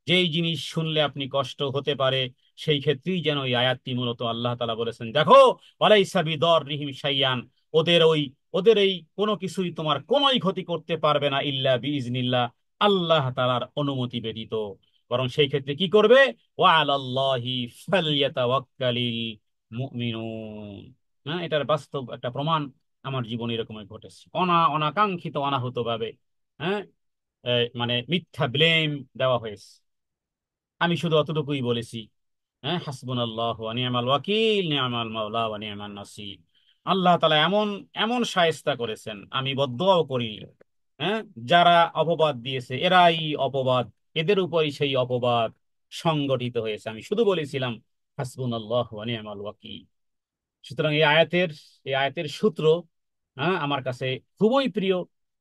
যেই জিনিস শুনলে আপনি কষ্ট হতে পারে, সেই ক্ষেত্রেই যেন এই আয়াতটি মূলত আল্লাহ তাআলা বলেছেন, দেখো ওয়ালাইসা বিদররিহিম শাইয়ান, ওদের ওই ওদের এই কোনো কিছুই তোমার কোনোই ক্ষতি করতে পারবে না ইল্লা বিইজনিল্লাহ, আল্লাহ তাআলার অনুমতি ব্যতীত। বরং সেই ক্ষেত্রে কি করবে? ওয়া আলাল্লাহি ফালইয়াতাওয়াক্কালিল মুমিনুন। হ্যাঁ, এটার বাস্তব একটা প্রমাণ আমার জীবনে এরকমই ঘটেছে, অনাকাঙ্ক্ষিত অনাহুত ভাবে। হ্যাঁ, মানে মিথ্যা ব্লেম দেওয়া হয়েছে। আমি শুধু অতটুকুই বলেছি, হ্যাঁ, হাসবুনাল্লাহু ওয়া নি'মাল ওয়াকিল, নি'মাল মাওলা ওয়া নি'মান নাসির। আল্লাহ তাআলা এমন এমন শায়েস্তা করেছেন, আমি বদদুয়াও করি। হ্যাঁ, যারা অপবাদ দিয়েছে এরাই অপবাদ, এদের উপরই সেই অপবাদ সংগঠিত হয়েছে। আমি শুধু বলেছিলাম হাসবুনাল্লাহু ওয়া নি'মাল ওয়াকিল। সুতরাং এই আয়াতের সূত্র, হ্যাঁ, আমার কাছে খুবই প্রিয়।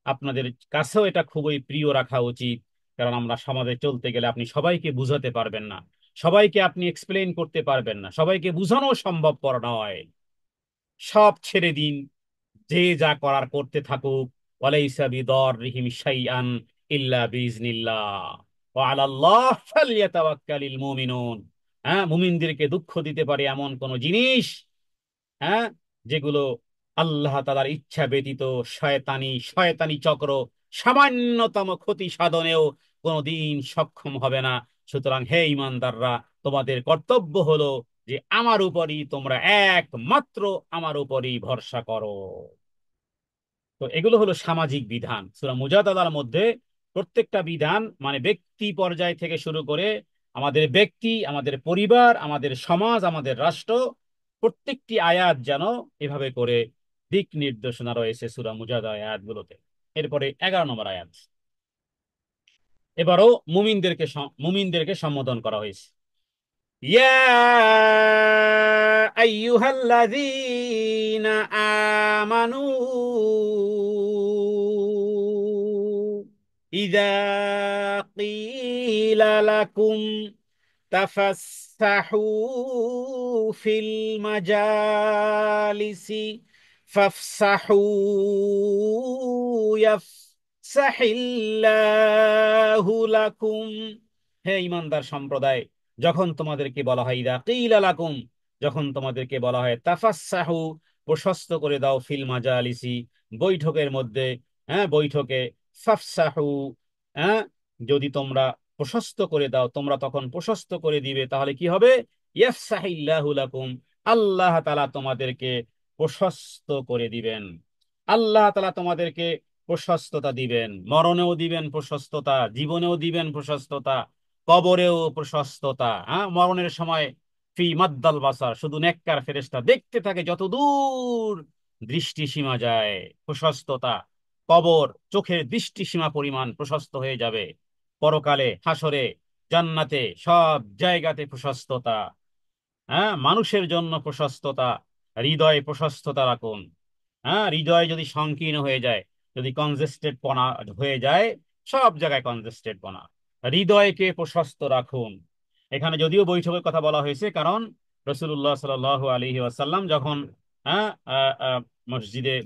আপনাদের কাছেও এটা খুবই প্রিয় রাখা উচিত। কারণ আমরা সমাজে চলতে গেলে আপনি সবাইকে বুঝাতে পারবেন না, সবাইকে আপনি এক্সপ্লেইন করতে পারবেন না, সবাইকে বুঝানো সম্ভবপর নয়। সব ছেড়ে দিন, যে যা করার করতে থাকুক। ওয়ালাইসা বিদররিহিম শাইআন ইল্লা বিইজনিল্লাহ ওয়া আলাল্লাহ ফালইয়াতাওয়াক্কালিল মুমিনুন। হ্যাঁ, মুমিনদেরকে দুঃখ দিতে পারে এমন কোন জিনিস, হ্যাঁ, যেগুলো আল্লাহ তাআলার ইচ্ছা ব্যতীত শয়তানি শয়তানি চক্র সামান্যতম ক্ষতি সাধনেও কোনোদিন সক্ষম হবে না। সুতরাং হে ইমানদাররা, তোমাদের কর্তব্য হলো যে আমার উপরই তোমরা একমাত্র আমার উপরই ভরসা করো। তো এগুলো হলো সামাজিক বিধান সূরা মুজাদালার মধ্যে। প্রত্যেকটা বিধান মানে ব্যক্তি পর্যায় থেকে শুরু করে আমাদের ব্যক্তি, আমাদের পরিবার, আমাদের সমাজ, আমাদের রাষ্ট্র, প্রত্যেকটি আয়াত যেন এভাবে করে দিক নির্দেশনা রয়েছে সূরা মুজাদালা আয়াতগুলোতে। এরপরে 11 নম্বর আয়াত, এবারও মুমিনদেরকে সম্বোধন করা হয়েছে। ইয়া আইয়ুহাল্লাযীনা আমানু ইযা ক্বিলা লাকুম তাফাসসাহু ফিল মাজালিসি ফাফসাহু ইয়াফসাহিল্লাহু লাকুম। হে ইমানদার সম্প্রদায়, যখন তোমাদেরকে বলা হয় ইদা কিলা লাকুম, যখন তোমাদেরকে বলা হয় তাফাসসাহু, প্রশস্ত করে দাও, ফিল মাজালিসি, বৈঠকের মধ্যে, হ্যাঁ, বৈঠকে, ফাফসাহু, হ্যাঁ, যদি তোমরা প্রশস্ত করে দাও, তোমরা তখন প্রশস্ত করে দিবে, তাহলে কি হবে? ইয়াফসাহিল্লাহু লাকুম, আল্লাহ তাআলা তোমাদেরকে প্রশস্ত করে দিবেন। আল্লাহ তাআলা তোমাদেরকে প্রশস্ততা দিবেন, মরণেও দিবেন প্রশস্ততা, জীবনেও দিবেন প্রশস্ততা, কবরেও প্রশস্ততা। হ্যাঁ, মরণের সময় ফি মাদ্দাল বাসার, শুধু নেককার ফেরেশতা দেখতে থাকে যত দূর দৃষ্টি সীমা যায়, প্রশস্ততা। কবর চোখের দৃষ্টি সীমা পরিমাণ প্রশস্ত হয়ে যাবে। পরকালে, হাসরে, জান্নাতে, সব জায়গাতে প্রশস্ততা। হ্যাঁ, মানুষের জন্য প্রশস্ততা, হৃদয়ে প্রশস্ততা রাখুন। হ্যাঁ, হৃদয় যদি সংকীর্ণ হয়ে যায়, যদি কনজেস্টেড পনা হয়ে যায়, সব জায়গায় কনজেস্টেড পনা, হৃদয়কে প্রশস্ত রাখুন। এখানে যদিও বৈঠকের কথা বলা হয়েছে, কারণ রাসূলুল্লাহ সাল্লাল্লাহু আলাইহি ওয়াসাল্লাম যখন, হ্যাঁ, মসজিদে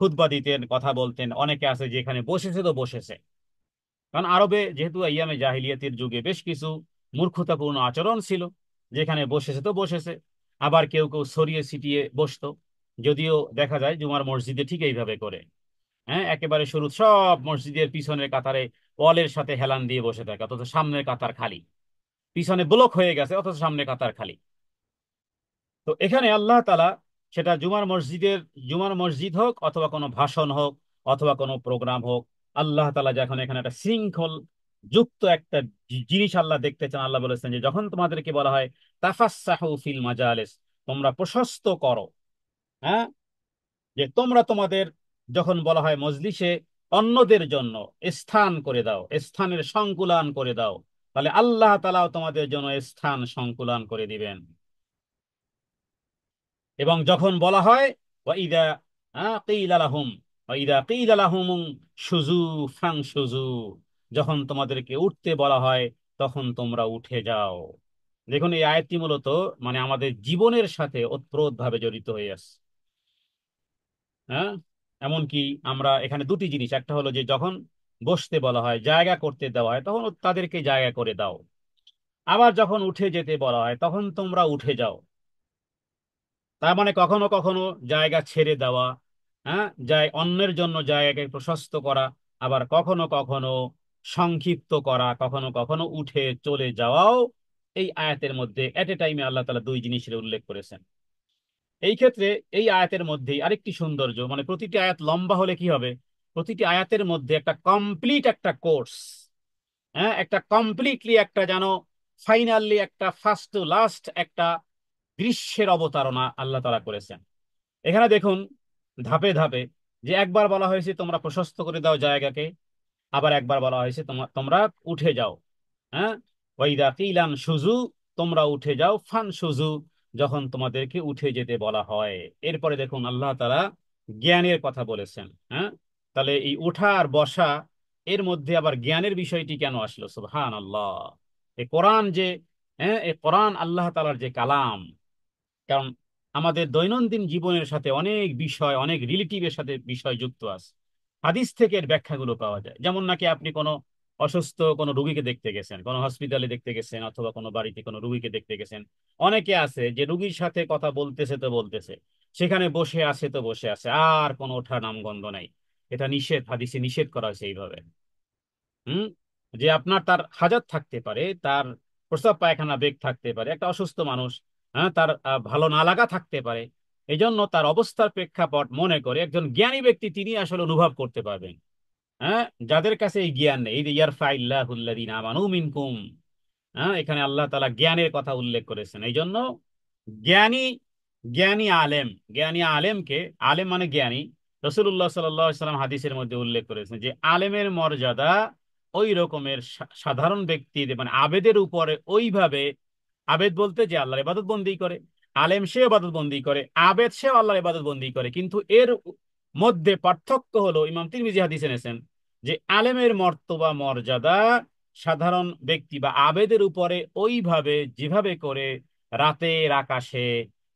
খুতবা দিতেন, কথা বলতেন, অনেকে আছে যেখানে বসেছে তো বসেছে। কারণ আরবে যেহেতু আইয়ামে জাহিলিয়াতের যুগে বেশ কিছু মূর্খতাপূর্ণ আচরণ ছিল, যেখানে বসেছে তো বসেছে। আবার কেউ কেউ সরিয়ে ছিটিয়ে বসতো, যদিও দেখা যায় জুমার মসজিদে ঠিক এইভাবে করে। হ্যাঁ, একেবারে শুরু সব মসজিদের পিছনের কাতারে ওয়ালের সাথে হেলান দিয়ে বসে থাকে, অথচ সামনের কাতার খালি, পিছনে ব্লক হয়ে গেছে অথচ সামনে কাতার খালি। তো এখানে আল্লাহ তাআলা, সেটা জুমার মসজিদ হোক, অথবা কোনো ভাষণ হোক, অথবা কোনো প্রোগ্রাম হোক, আল্লাহ তাআলা যখন এখানে একটা শৃঙ্খল যুক্ত একটা জিনিস আল্লাহ দেখতে চান, আল্লাহ বলেছেন যে যখন তোমাদেরকে বলা হয় তাফাসসাহু ফিল মাজালিস, তোমরা প্রশস্ত করো। হ্যাঁ, যে তোমরা তোমাদের, যখন বলা হয় মজলিসে, অন্যদের জন্য স্থান করে দাও, স্থানের সংকুলান করে দাও, তাহলে আল্লাহ তাআলাও তোমাদের জন্য স্থান সংকুলান করে দিবেন। এবং যখন বলা হয় ওয়াইদা কিলা লাহুম ওয়াইদা কিলা লাহুম শুজু ফাংশুজু, যখন তোমাদেরকে উঠতে বলা হয় তখন তোমরা উঠে যাও। দেখুন এই আয়াতটি মূলত মানে আমাদের জীবনের সাথে ওতপ্রোতভাবে জড়িত হয়ে আছে। হ্যাঁ, এমনকি আমরা এখানে দুটি জিনিস, একটা হলো যে যখন বসতে বলা হয়, জায়গা করতে দেওয়া হয়, তখন তাদেরকে জায়গা করে দাও। আবার যখন উঠে যেতে বলা হয় তখন তোমরা উঠে যাও। তার মানে কখনো কখনো জায়গা ছেড়ে দেওয়া, হ্যাঁ, অন্যের জন্য জায়গাকে প্রশস্ত করা, আবার কখনো কখনো সংক্ষিপ্ত করা, কখনো কখনো উঠে চলে যাওয়াও এই আয়াতের মধ্যে এট এ টাইমে আল্লাহ তাআলা দুই জিনিসের উল্লেখ করেছেন। এই ক্ষেত্রে এই আয়াতের মধ্যেই আরেকটি সৌন্দর্য, মানে প্রতিটি আয়াত লম্বা হলে কি হবে, প্রতিটি আয়াতের মধ্যে একটা কমপ্লিট একটা কোর্স, হ্যাঁ, একটা কমপ্লিটলি একটা যেন ফাইনালি একটা ফার্স্ট টু লাস্ট একটা দৃশ্যের অবতারণা আল্লাহ তাআলা করেছেন। এখানে দেখুন ধাপে ধাপে, যে একবার বলা হয়েছে তোমরা প্রশস্ত করে দাও জায়গাকে, আবার একবার বলা হয়েছে তোমরা তোমরা উঠে যাও। হ্যাঁ, ওয়াইদা কিলান সুজু, তোমরা উঠে যাও, ফান সুজু, যখন তোমাদেরকে উঠে যেতে বলা হয়। এরপরে দেখুন আল্লাহ তাআলা জ্ঞানের কথা বলেছেন। হ্যাঁ, তাহলে এই ওঠা আর বসা এর মধ্যে আবার জ্ঞানের বিষয়টি কেন আসলো? সুবহানাল্লাহ। এই কোরআন যে, হ্যাঁ, এই কোরআন আল্লাহ তাআলার যে কালাম, কারণ আমাদের দৈনন্দিন জীবনের সাথে অনেক বিষয়, অনেক রিলেটিভের সাথে বিষয় যুক্ত আছে। হাদিস থেকে এর ব্যাখ্যাগুলো পাওয়া যায়। যেমন নাকি আপনি কোনো অসুস্থ কোনো রুগীকে দেখতে গেছেন, কোনো হসপিটালে দেখতে গেছেন, অথবা কোনো বাড়িতে কোনো রুগীকে দেখতে গেছেন। অনেকে আছে যে রুগীর সাথে কথা বলতেছে তো বলতেছে, সেখানে বসে আছে তো বসে আছে, আর কোনো ওঠা নামগন্ধ নাই। এটা নিষেধ, হাদিসে নিষেধ করা হয়েছে এইভাবে। হুম, যে আপনার তার হাজাত থাকতে পারে, তার প্রস্রাব পায়খানা বেগ থাকতে পারে, একটা অসুস্থ মানুষ, হ্যাঁ, তার ভালো না লাগা থাকতে পারে। এই জন্য তার অবস্থার প্রেক্ষাপট মনে করে একজন জ্ঞানী ব্যক্তি তিনি আসলে অনুভব করতে পারবেন। হ্যাঁ, যাদের কাছে এই জ্ঞান নেই, এই যে ইয়ারফাইল্লাহুল্লাযীনা আমানু মিনকুম, হ্যাঁ, এখানে আল্লাহ তাআলা জ্ঞানের কথা উল্লেখ করেছেন। এই জন্য জ্ঞানী, জ্ঞানী আলেম, জ্ঞানী আলেমকে, আলেম মানে জ্ঞানী, রাসূলুল্লাহ সাল্লাল্লাহু আলাইহি সাল্লাম হাদিসের মধ্যে উল্লেখ করেছেন যে আলেমের মর্যাদা ওই রকমের সাধারণ ব্যক্তির মানে আবেদের উপরে ওইভাবে। আবেদ বলতে যে আল্লাহর ইবাদত বন্দি করে, আলেম সে ইবাদত বন্দি করে, আবেদ সেও আল্লাহর ইবাদত বন্দি করে, কিন্তু এর মধ্যে পার্থক্য হলো, ইমাম তিরমিজি হাদিস এনেছেন যে আলেমের মর্তবা মর্যাদা সাধারণ ব্যক্তি বা আবেদের উপরে ওইভাবে যেভাবে করে রাতের আকাশে,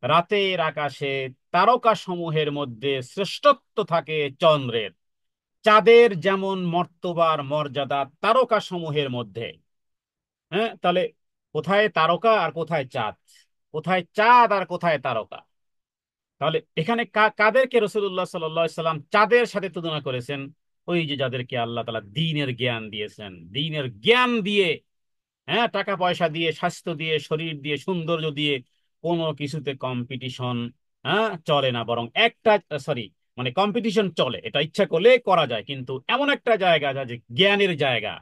রাতের আকাশে তারকা সমূহের মধ্যে শ্রেষ্ঠত্ব থাকে চন্দ্রের, চাঁদের যেমন মর্তবার মর্যাদা তারকা সমূহের মধ্যে। হ্যাঁ, তাহলে কোথায় তারকা আর কোথায় চাঁদ, কোথায় চাঁদ আর কোথায় তারকা? তাহলে এখানে কাদেরকে রাসূলুল্লাহ সাল্লাল্লাহু আলাইহি সাল্লাম চাঁদের সাথে তুলনা করেছেন? ওই যে যাদেরকে আল্লাহ তাআলা দ্বীনের জ্ঞান দিয়েছেন, দ্বীনের জ্ঞান দিয়ে, হ্যাঁ, টাকা পয়সা দিয়ে, স্বাস্থ্য দিয়ে, শরীর দিয়ে, সৌন্দর্য দিয়ে কোনো কিছুতে কম্পিটিশন, হ্যাঁ, চলে না, বরং একটা, সরি, মানে কম্পিটিশন চলে, এটা ইচ্ছা করলে করা যায়, কিন্তু এমন একটা জায়গা যা যে জ্ঞানের জায়গা,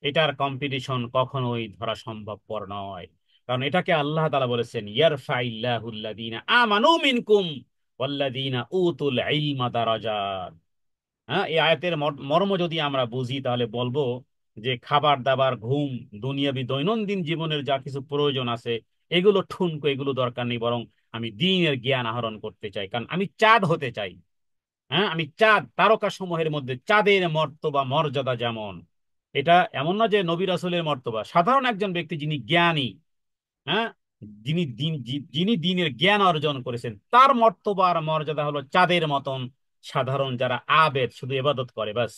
এটার কম্পিটিশন কখনোই ধরা সম্ভবপর নয়। কারণ এটাকে আল্লাহ তাআলা বলেছেন ইয়ারফাইল্লাহুল্লাযীনা আমানু মিনকুম ওয়াল্লাযীনা উতুল ইলমা দারাজাত। হ্যাঁ, এই আয়াতের মর্ম যদি আমরা বুঝি তাহলে বলবো যে খাবার দাবার, ঘুম, দুনিয়াবি দৈনন্দিন জীবনের যা কিছু প্রয়োজন আছে এগুলো ঠুনকো, এগুলো দরকার নেই, বরং আমি দ্বীনের জ্ঞান আহরণ করতে চাই, কারণ আমি চাঁদ হতে চাই। হ্যাঁ, আমি চাঁদ, তারকা সমূহের মধ্যে চাঁদের মর্তবা মর্যাদা যেমন, এটা এমন না যে নবী রাসূলের মর্তবা, সাধারণ একজন ব্যক্তি যিনি জ্ঞানী, হ্যাঁ, যিনি দিনের জ্ঞান অর্জন করেছেন তার মর্তবা আর মর্যাদা হলো চাঁদের মতন। সাধারণ যারা আবেদ, শুধু এবাদত করে বাস,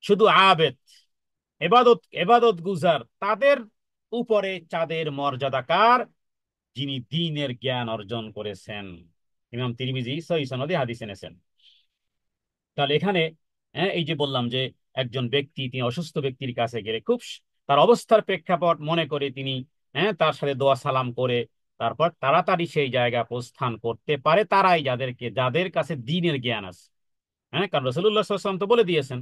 শুধু আবেদ, এবাদত এবাদত গুজার, তাদের উপরে চাঁদের মর্যাদা কার? যিনি দ্বীনের জ্ঞান অর্জন করেছেন। ইমাম তিরমিজি সহিহ সনদে হাদিস এনেছেন। তাহলে এখানে, হ্যাঁ, এই যে বললাম যে একজন ব্যক্তি তিনি অসুস্থ ব্যক্তির কাছে গেলে খুব তার অবস্থার প্রেক্ষাপট মনে করে তিনি, হ্যাঁ, তার সাথে দোয়া সালাম করে তারপর তাড়াতাড়ি সেই জায়গা প্রস্থান করতে পারে তারাই, যাদের কাছে দ্বীনের জ্ঞান আছে। হ্যাঁ, কারণ রাসূলুল্লাহ সাল্লাল্লাহু আলাইহি ওয়াসাল্লাম তো বলে দিয়েছেন।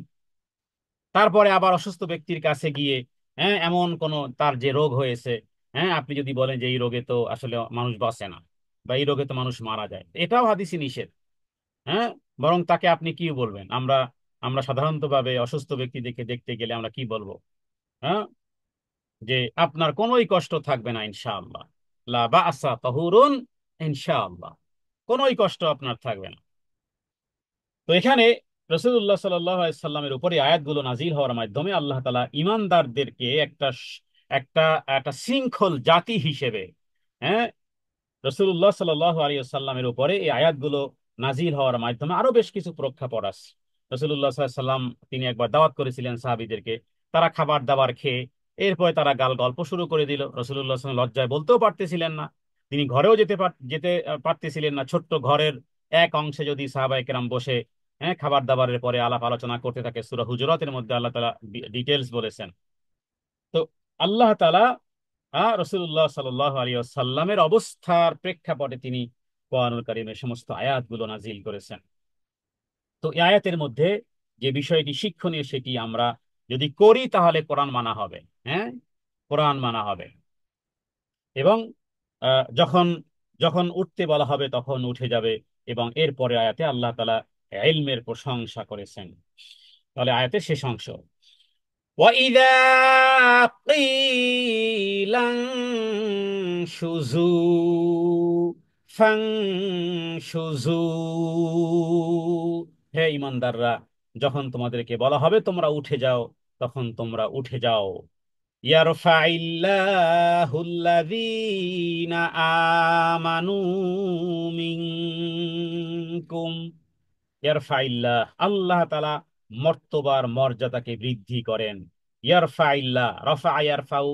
তারপরে আবার অসুস্থ ব্যক্তির কাছে গিয়ে, হ্যাঁ, এমন কোন তার যে রোগ হয়েছে, হ্যাঁ, আপনি যদি বলেন যে এই রোগে তো আসলে মানুষ বাঁচে না, বা এই রোগে তো মানুষ মারা যায়, এটাও হাদিসে নিষেধ। হ্যাঁ, বরং তাকে আপনি কি বলবেন? আমরা আমরা সাধারণত ভাবে অসুস্থ ব্যক্তি দেখে দেখতে গেলে আমরা কি বলবো? হ্যাঁ, যে আপনার কোনোই কষ্ট থাকবে না ইনশাআল্লাহ, লা বাসা তাহুরুন, ইনশাআল্লাহ, কোনোই কষ্ট আপনার থাকবে না। তো এখানে রাসূলুল্লাহ সাল্লাল্লাহু আলাইহি সাল্লামের উপরে আয়াতগুলো নাজিল হওয়ার মাধ্যমে আল্লাহ তাআলা ইমানদারদেরকে একটা একটা একটা শৃঙ্খল জাতি হিসেবে, হ্যাঁ, রাসূলুল্লাহ সাল্লাল্লাহু আলাইহি ওয়াসাল্লামের উপরে এই আয়াতগুলো নাজিল হওয়ার মাধ্যমে আরো বেশ কিছু রক্ষা আছে। রাসূলুল্লাহ সাল্লাল্লাহু আলাইহি সাল্লাম তিনি একবার দাওয়াত করেছিলেন সাহাবীদেরকে, তারা খাবার দাবার খেয়ে এরপরে তারা গল্প শুরু করে দিল। রাসূলুল্লাহ সাল্লাল্লাহু আলাইহি ওয়াসাল্লাম লজ্জায় বলতেও পারতেছিলেন না, তিনি ঘরেও পারতেছিলেন না। ছোট্ট ঘরের এক অংশে যদি সাহাবায়ে কেরাম বসে খাবার দাবারের পরে আলাপ আলোচনা করতে থাকে, সূরা হুজুরাতের মধ্যে আল্লাহ তাআলা ডিটেলস বলেছেন। তো আল্লাহ তাআলা রাসূলুল্লাহ সাল্লাল্লাহু আলাইহি ওয়াসাল্লামের অবস্থার প্রেক্ষাপটে তিনি কোরআনুল কারীমের সমস্ত আয়াতগুলো নাজিল করেছেন। তো এই আয়াতের মধ্যে যে বিষয়টি শিক্ষণীয় সেটি আমরা যদি করি তাহলে কোরআন মানা হবে। হ্যাঁ, কোরআন মানা হবে। এবং যখন যখন উঠতে বলা হবে তখন উঠে যাবে। এবং এরপরে আয়াতে আল্লাহ তাআলা ইলমের প্রশংসা করেছেন। তাহলে আয়াতের শেষ অংশ, وَإِذَا قِيلَ انشُزُوا فانشُزُوا। হে ইমানদাররা, যখন তোমাদেরকে বলা হবে তোমরা উঠে যাও, তখন তোমরা উঠে যাও। ইয়ারফাইল্লাহুল্লাযীনা আমানু মিনকুম। ইয়ারফাইল্লাহ, আল্লাহ তাআলা মর্তবার মর্যাদাকে বৃদ্ধি করেন। ইয়ারফাইল্লাহ, রফা ইয়ারফাউ,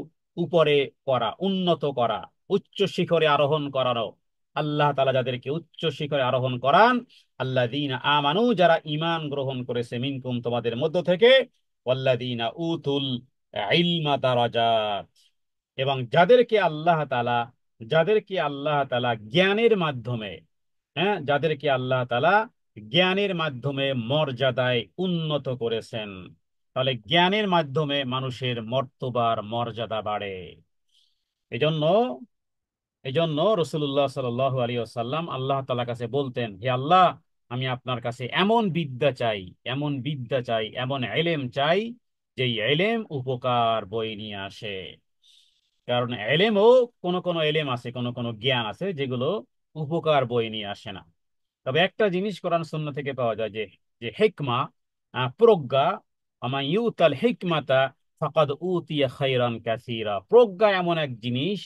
উপরে করা, উন্নত করা, উচ্চ শিখরে আরোহণ করানো। আল্লাহ তাআলা যাদেরকে উচ্চ শিখরে আরোহণ করান, আল্লাযীনা আমানু, যারা ঈমান গ্রহণ করেছে, মিনকুম, তোমাদের মধ্য থেকে, ওয়াল্লাযীনা উতুল ইলমা দারাজাত, এবং যাদেরকে আল্লাহ তাআলা জ্ঞানের মাধ্যমে, যাদেরকে আল্লাহ তাআলা জ্ঞানের মাধ্যমে মর্যাদায় উন্নত করেছেন। তাহলে জ্ঞানের মাধ্যমে মানুষের মর্তবার মর্যাদা বাড়ে। এজন্য এজন্য রাসূলুল্লাহ সাল্লাল্লাহু আলাইহি ওয়াসাল্লাম আল্লাহ তাআলার কাছে বলতেন, হে আল্লাহ, আমি আপনার কাছে এমন বিদ্যা চাই, এমন বিদ্যা চাই, এমন ইলম চাই, যেই ইলম উপকার বয়ে নিয়ে আসে। কারণ এলেমও, কোন কোন এলেম আছে, কোন কোন জ্ঞান আছে যেগুলো উপকার বয়ে নিয়ে আসে না। তবে একটা জিনিস কোরআন সুন্নাহ থেকে পাওয়া যায়, যে যে হিকমা, প্রজ্ঞা, আমা ইউতাল হিকমাতা ফাকাদ উতিয়া খাইরান কাসীরা। প্রজ্ঞা এমন এক জিনিস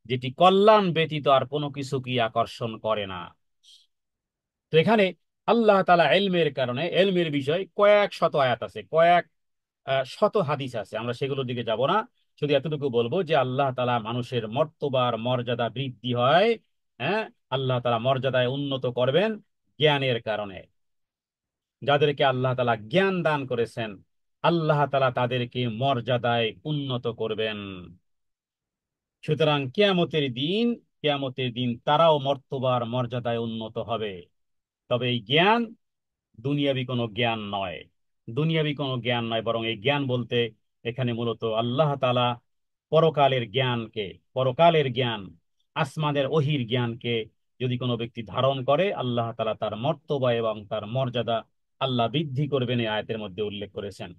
যেটি কল্যাণ ব্যতীত আর কোনো কিছু কি আকর্ষণ করে না। তো এখানে আল্লাহ তাআলা ইলমের কারণে, ইলমের বিষয় কয়েক শত আয়াত আছে, কয়েক শত হাদিস আছে, আমরা সেগুলোর দিকে যাব না। শুধু এতটুকু বলবো যে আল্লাহ তাআলা মানুষের মর্তবার মর্যাদা বৃদ্ধি হয়। হ্যাঁ, আল্লাহ তাআলা মর্যাদায় উন্নত করবেন জ্ঞানের কারণে। যাদেরকে আল্লাহ তাআলা জ্ঞান দান করেছেন, আল্লাহ তাআলা তাদেরকে মর্যাদায় উন্নত করবেন। সুতরাং কিয়ামতের দিন তারাও মর্তবার মর্যাদায় উন্নত হবে। তবে এই জ্ঞান দুনিয়াবি কোনো জ্ঞান নয়, দুনিয়াবি কোনো জ্ঞান নয়, বরং এই জ্ঞান বলতে এখানে মূলত আল্লাহ তাআলা পরকালের জ্ঞানকে, পরকালের জ্ঞান, আসমানের ওহির জ্ঞানকে যদি কোনো ব্যক্তি ধারণ করে, আল্লাহ তাআলা তার মর্তবা এবং তার মর্যাদা আল্লাহ বৃদ্ধি করবেন, এই আয়াতের মধ্যে উল্লেখ করেছেন।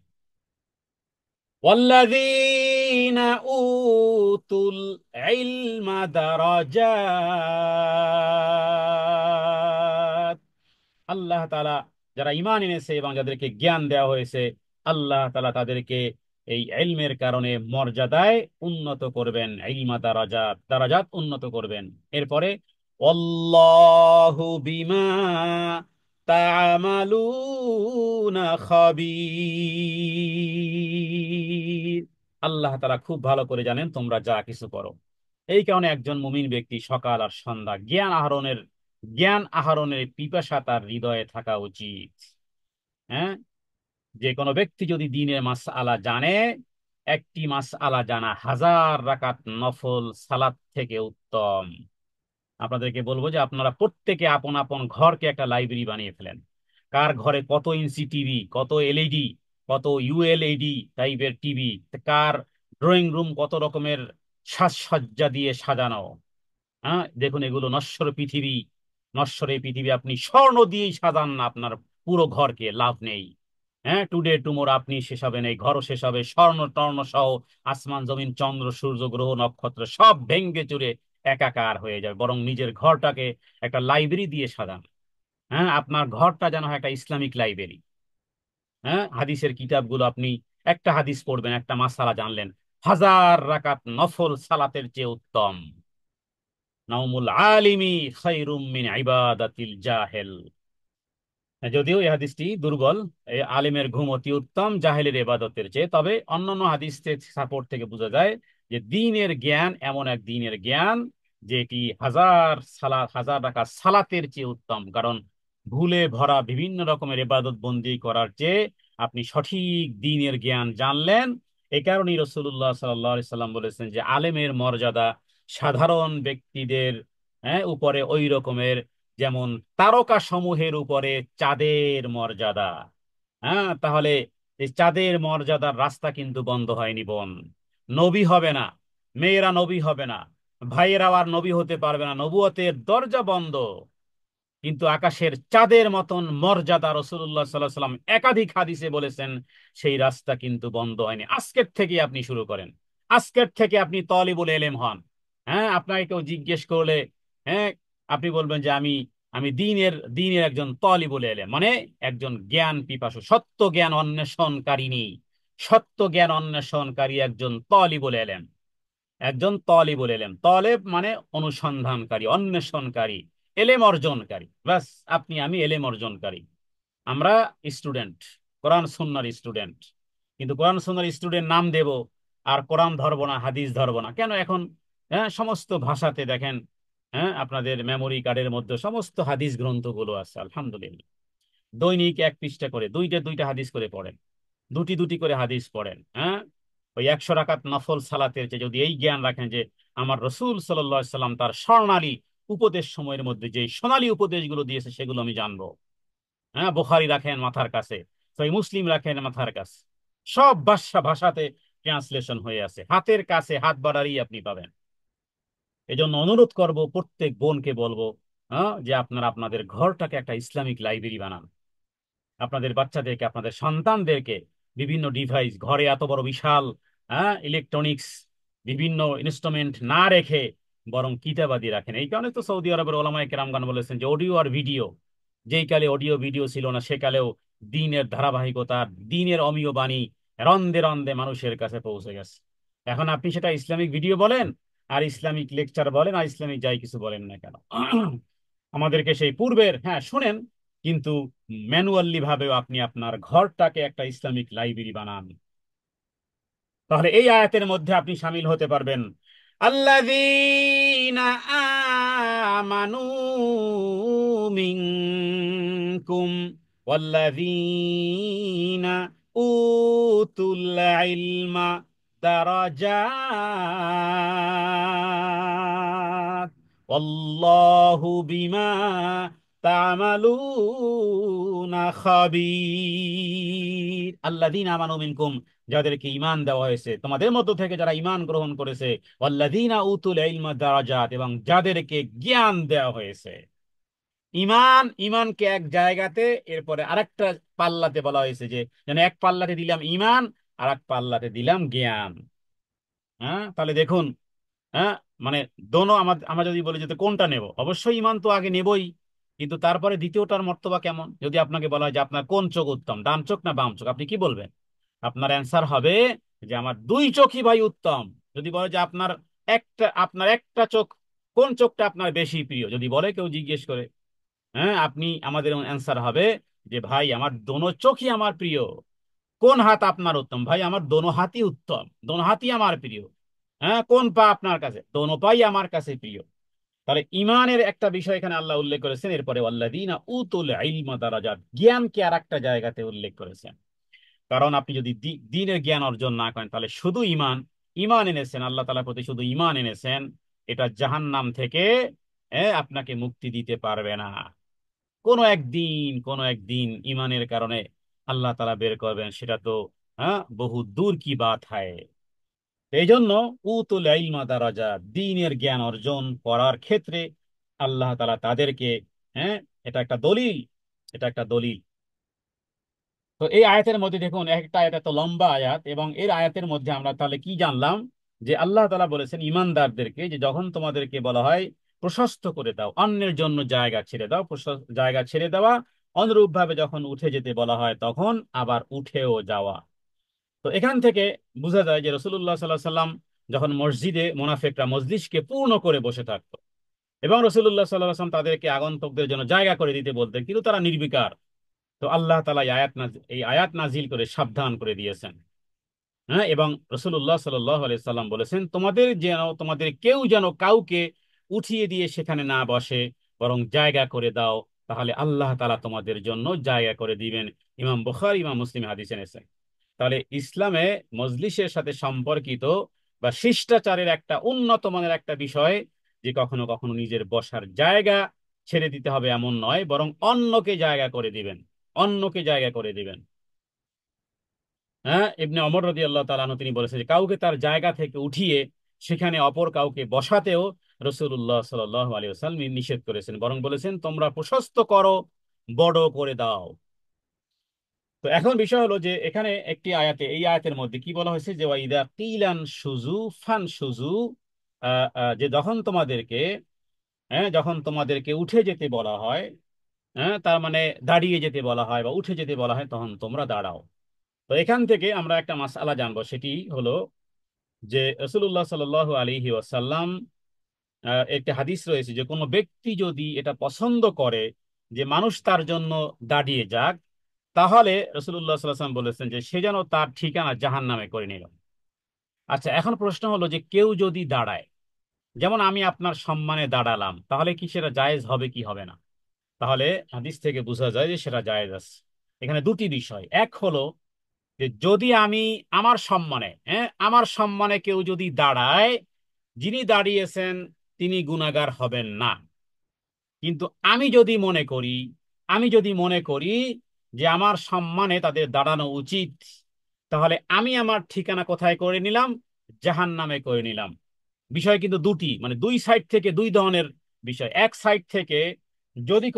ওয়াল্লাযীনা উতুল ইলমা দারাজাত। আল্লাহ তাআলা যারা ঈমান এনেছে এবং যাদেরকে জ্ঞান দেওয়া হয়েছে, আল্লাহ তাআলা তাদেরকে এই ইলমের কারণে মর্যাদায় উন্নত করবেন। ইলমা দারাজাত, দারাজাত উন্নত করবেন। এরপরে আল্লাহু বিমা তা'মালুনা খাবীর। আল্লাহ তাআলা খুব ভালো করে জানেন তোমরা যা কিছু করো। এই কারণে একজন মুমিন ব্যক্তি সকাল আর সন্ধ্যা জ্ঞান আহরণের পিপাসা তার হৃদয়ে থাকা উচিত। হ্যাঁ, যে কোনো ব্যক্তি যদি দিনের মাসআলা জানে, একটি মাসআলা জানা হাজার রাকাত নফল সালাত থেকে উত্তম। আপনাদেরকে বলবো যে আপনারা প্রত্যেকে আপন আপন ঘরকে একটা লাইব্রেরি বানিয়ে ফেলেন। কার ঘরে কত ইঞ্চি টিভি, কত এলইডি, কত ইউএলইডি টাইপের টিভি, কার ড্রয়িং রুম কত রকমের সাজসজ্জা দিয়ে সাজানো। দেখুন, এগুলো নশ্বর পৃথিবী। নশ্বর এই পৃথিবী, আপনি স্বর্ণ দিয়েই সাজান না আপনার পুরো ঘরকে, লাভ নেই। টুডে টুমোর আপনি শেষ হবেন, এই ঘরও শেষ হবে, স্বর্ণ টর্ণ সহ আসমান জমিন চন্দ্র সূর্য গ্রহ নক্ষত্র সব ভেঙ্গে চুরে একাকার হয়ে যাবে। বরং নিজের ঘরটাকে একটা লাইব্রেরি দিয়ে সাজান। আপনার ঘরটা যেন হয় একটা ইসলামিক লাইব্রেরি। হাদিসের কিতাবগুলো আপনি, একটা হাদিস পড়বেন, একটা মাসালা জানলেন, হাজার রাকাত নফল সালাতের চেয়ে উত্তম। নাওমুল আলিমি খায়রুম মিন ইবাদাতিল জাহেল। যদিও এই হাদিসটি দুর্বল, এই আলিমের ঘুম অতি উত্তম জাহেলের ইবাদতের চেয়ে। তবে অন্যান্য হাদিসের সাপোর্ট থেকে বোঝা যায় যে দ্বীনের জ্ঞান এমন এক দ্বীনের জ্ঞান যেটি হাজার রাকাত সালাতের চেয়ে উত্তম। কারণ ভুলে ভরা বিভিন্ন রকমের ইবাদত বন্দি করার চেয়ে আপনি সঠিক দ্বীনের জ্ঞান জানলেন। এই কারণেই রাসূলুল্লাহ সাল্লাল্লাহু আলাইহি সাল্লাম বলেছেন যে আলেমের মর্যাদা সাধারণ ব্যক্তিদের উপরে ওই রকমের, যেমন তারকা সমূহের উপরে চাঁদের মর্যাদা। হ্যাঁ, তাহলে এই চাঁদের মর্যাদার রাস্তা কিন্তু বন্ধ হয়নি বোন। নবী হবে না, মেয়েরা নবী হবে না, ভাইয়েরা আর নবী হতে পারবে না, নবুয়তের দরজা বন্ধ। কিন্তু আকাশের চাঁদের মতন মর্যাদা রাসূলুল্লাহ সাল্লাল্লাহু আলাইহি সাল্লাম একাধিক হাদিসে বলেছেন, সেই রাস্তা কিন্তু বন্ধ হয়নি। আজকের থেকে আপনি শুরু করেন, আজকের থেকে আপনি তলিবুল ইলম হন। হ্যাঁ, আপনাকে কেউ জিজ্ঞেস করলে, হ্যাঁ, আপনি বলবেন যে আমি আমি দ্বীনের দ্বীনের একজন তলিবুল ইলম, মানে একজন জ্ঞান পিপাসু, সত্য জ্ঞান অন্বেষণকারিনী, সত্য জ্ঞান অন্বেষণকারী একজন তলিবুল ইলম। একজন তলিবুল ইলম, তলেব মানে অনুসন্ধানকারী, অন্বেষণকারী, এলেম অর্জনকারী। ব্যাস, আপনি আমি এলেম অর্জনকারী। আমরা স্টুডেন্ট, কোরআন সুন্নাহর স্টুডেন্ট। কিন্তু কোরআন সুন্নাহর স্টুডেন্ট নাম দেব, আর কোরআন ধরবো না, হাদিস ধরবো না কেন? এখন হ্যাঁ, সমস্ত ভাষাতে দেখেন, হ্যাঁ, আপনাদের মেমোরি কার্ডের মধ্যে সমস্ত হাদিস গ্রন্থগুলো আছে আলহামদুলিল্লাহ। দৈনিক এক পৃষ্ঠা করে দুইটা দুইটা হাদিস করে পড়েন, দুটি দুটি করে হাদিস পড়েন। হ্যাঁ, ওই 100 রাকাত নফল সালাতের চেয়ে যদি এই জ্ঞান রাখেন যে আমার রসুল সাল্লাল্লাহু আলাইহি সাল্লাম তার স্বর্ণালী উপদেশ সময়ের মধ্যে যে সোনালী উপদেশগুলো দিয়েছে সেগুলো আমি জানবো। হ্যাঁ, বুখারী রাখেন মাথার কাছে, সহিহ মুসলিম রাখেন মাথার কাছে, সব ভাষাতে ট্রান্সলেশন হয়ে আছে, হাতের কাছে হাত বাড়ারই আপনি পাবেন। এই জন্য অনুরোধ করব, প্রত্যেক বোনকে বলবো, হ্যাঁ, যে আপনারা আপনাদের ঘরটাকে একটা ইসলামিক লাইব্রেরি বানান। আপনাদের বাচ্চাদেরকে, আপনাদের সন্তানদেরকে বিভিন্ন ডিভাইস, ঘরে এত বড় বিশাল ইলেকট্রনিক্স বিভিন্ন ইনস্ট্রুমেন্ট না রেখে বরং কিতাবাদি রাখেন। এই কারণে তো সৌদি আরবের ওলামায়ে কেরামগণ বলেছেন যে অডিও আর ভিডিও, যেই কালে অডিও ভিডিও ছিল না সেকালেও দ্বীনের ধারাবাহিকতা, দ্বীনের অমীয় বাণী রন্দে রন্দে মানুষের কাছে পৌঁছে গেছে। এখন আপনি সেটা ইসলামিক ভিডিও বলেন, আর ইসলামিক লেকচার বলেন, আর ইসলামিক যাই কিছু বলেন না কেন, আমাদেরকে সেই পূর্বের, হ্যাঁ শুনেন, কিন্তু ম্যানুয়ালি ভাবেও আপনি আপনার ঘরটাকে একটা ইসলামিক লাইব্রেরি বানান। তাহলে এই আয়াতের মধ্যে আপনি শামিল হতে পারবেন। আল্লাযীনা আমানু মিনকুম ওয়াল্লাযীনা উতুল ইলমা দারাজাত আল্লাহু বিমা তা'মালুনা খাবীর। আল্লাযীনা আমানু মিনকুম, যাদেরকে ঈমান দেওয়া হয়েছে তোমাদের মধ্য থেকে, যারা ঈমান গ্রহণ করেছে, ওয়াল্লাযীনা উতুল ইলমা দারাজাত, এবং যাদেরকে জ্ঞান দেওয়া হয়েছে। ইমানকে এক জায়গাতে, এরপরে আরেকটা পাল্লাতে বলা হয়েছে, যে যেন এক পাল্লাতে দিলাম ঈমান, আর এক পাল্লাতে দিলাম জ্ঞান। হ্যাঁ, তাহলে দেখুন, হ্যাঁ, মানে দোনো আমরা যদি বলি যে তো কোনটা নেব, অবশ্যই ঈমান তো আগে নেবই, কিন্তু তারপরে দ্বিতীয়টার মর্তবা কেমন? যদি আপনাকে বলা হয় যে আপনার কোন চোখ উত্তম, ডান চোখ না বাম চোখ, আপনি কি বলবেন? আপনার অ্যান্সার হবে যে আমার দুই চোখই ভাই উত্তম। যদি বলে যে আপনার একটা চোখ, কোন চোখটা আপনার বেশি প্রিয়, যদি বলে কেউ জিজ্ঞেস করে, হ্যাঁ, আমাদের অ্যান্সার হবে যে ভাই আমার দোনো চোখই আমার প্রিয়। কোন হাত আপনার উত্তম? ভাই আমার দোনো হাতই উত্তম, দোনো হাতই আমার প্রিয়। হ্যাঁ, কোন পা আপনার কাছে? দোনো পাই আমার কাছে প্রিয়। তাহলে ইমানের একটা বিষয় এখানে আল্লাহ উল্লেখ করেছেন, এরপরে ওয়াল্লাযীনা উতুল ইলমা দারাজাত, জ্ঞানকে আর একটা জায়গাতে উল্লেখ করেছেন। কারণ আপনি যদি দ্বীনের জ্ঞান অর্জন না করেন, তাহলে শুধু ঈমান, ঈমান এনেছেন আল্লাহ তাআলার প্রতি, শুধু ঈমান এনেছেন, এটা জাহান্নাম থেকে আপনাকে মুক্তি দিতে পারবে না। কোনো একদিন ঈমানের কারণে আল্লাহ তাআলা বের করবেন, সেটা তো বহু দূর কি বাত হয়। এই জন্য উতুল ইলমা দারাজাত, দ্বীনের জ্ঞান অর্জন করার ক্ষেত্রে আল্লাহ তাআলা তাদেরকে, হ্যাঁ, এটা একটা দলিল, এটা একটা দলিল। তো এই আয়াতের মধ্যে দেখুন, একটা আয়াত এত লম্বা আয়াত, এবং এর আয়াতের মধ্যে আমরা তাহলে কি জানলাম? যে আল্লাহ তাআলা বলেছেন ইমানদারদেরকে যে যখন তোমাদেরকে বলা হয় প্রশস্ত করে দাও, অন্যের জন্য জায়গা ছেড়ে দাও, জায়গা ছেড়ে দেওয়া, অনুরূপ ভাবে যখন উঠে যেতে বলা হয় তখন আবার উঠেও যাওয়া। তো এখান থেকে বোঝা যায় যে রাসূলুল্লাহ সাল্লাল্লাহু আলাইহি সাল্লাম যখন মসজিদে মুনাফিকরা মজলিসকে পূর্ণ করে বসে থাকতো, এবং রাসূলুল্লাহ সাল্লাল্লাহু আলাইহি ওয়াসাল্লাম তাদেরকে আগন্তুকদের জন্য জায়গা করে দিতে বলতেন, কিন্তু তারা নির্বিকার। তো আল্লাহ তাআলা এই আয়াত নাজিল করে সাবধান করে দিয়েছেন। হ্যাঁ, এবং রাসূলুল্লাহ সাল্লাল্লাহু আলাইহি সাল্লাম বলেছেন, তোমাদের কেউ যেন কাউকে উঠিয়ে দিয়ে সেখানে না বসে, বরং জায়গা করে দাও, তাহলে আল্লাহ তাআলা তোমাদের জন্য জায়গা করে দিবেন। ইমাম বুখারী, ইমাম মুসলিম হাদিস এনেছেন। তাহলে ইসলামে মজলিসের সাথে সম্পর্কিত বা শিষ্টাচারের একটা উন্নত মানের একটা বিষয়, যে কখনো কখনো নিজের বসার জায়গা ছেড়ে দিতে হবে এমন নয়, বরং অন্যকে জায়গা করে দিবেন, অন্যকে জায়গা করে দিবেন। হ্যাঁ, ইবনে ওমর রাদিয়াল্লাহু তাআলা আনহু তিনি বলেছেন যে কাউকে তার জায়গা থেকে উঠিয়ে সেখানে অপর কাউকে বসাতেও রাসূলুল্লাহ সাল্লাল্লাহু আলাইহি ওয়াসাল্লাম নিষেধ করেছেন, বরং বলেছেন তোমরা প্রশস্ত করো, বড় করে দাও। তো এখন বিষয় হলো যে এখানে একটি আয়াতে, এই আয়াতের মধ্যে কি বলা হয়েছে যে ওয়াইদা কিলান সুজু ফান সুজু, যে যখন তোমাদেরকে, হ্যাঁ, যখন তোমাদেরকে উঠে যেতে বলা হয়, হ্যাঁ, তার মানে দাঁড়িয়ে যেতে বলা হয় বা উঠে যেতে বলা হয়, তখন তোমরা দাঁড়াও। তো এখান থেকে আমরা একটা মাসআলা জানবো, সেটি হলো যে রাসূলুল্লাহ সাল্লাল্লাহু আলাইহি ওয়াসাল্লাম, একটি হাদিস রয়েছে যে কোনো ব্যক্তি যদি এটা পছন্দ করে যে মানুষ তার জন্য দাঁড়িয়ে যাক, তাহলে রাসূলুল্লাহ সাল্লাল্লাহু আলাইহি ওয়াসাল্লাম বলেছেন যে সে যেন তার ঠিকানা জাহান্নামে করে নিল। আচ্ছা, এখন প্রশ্ন হলো যে কেউ যদি দাঁড়ায়, যেমন আমি আপনার সম্মানে দাঁড়ালাম, তাহলে কি সেটা জায়েজ হবে কি হবে না? তাহলে হাদিস থেকে বোঝা যায় যে সেটা জায়েজ আছে। এখানে দুটি বিষয়, এক হলো যে যদি আমি আমার সম্মানে, হ্যাঁ, আমার সম্মানে কেউ যদি দাঁড়ায়, যিনি দাঁড়িয়েছেন তিনি গুনাহগার হবেন না। কিন্তু আমি যদি মনে করি যে আমার সম্মানে তাদের দাঁড়ানো উচিত, তাহলে আমি আমার ঠিকানা কোথায় করে নিলাম? জাহান্নামে করে নিলাম। বিষয় কিন্তু দুটি, মানে দুই সাইড থেকে দুই ধরনের বিষয়। এক সাইড থেকে যদি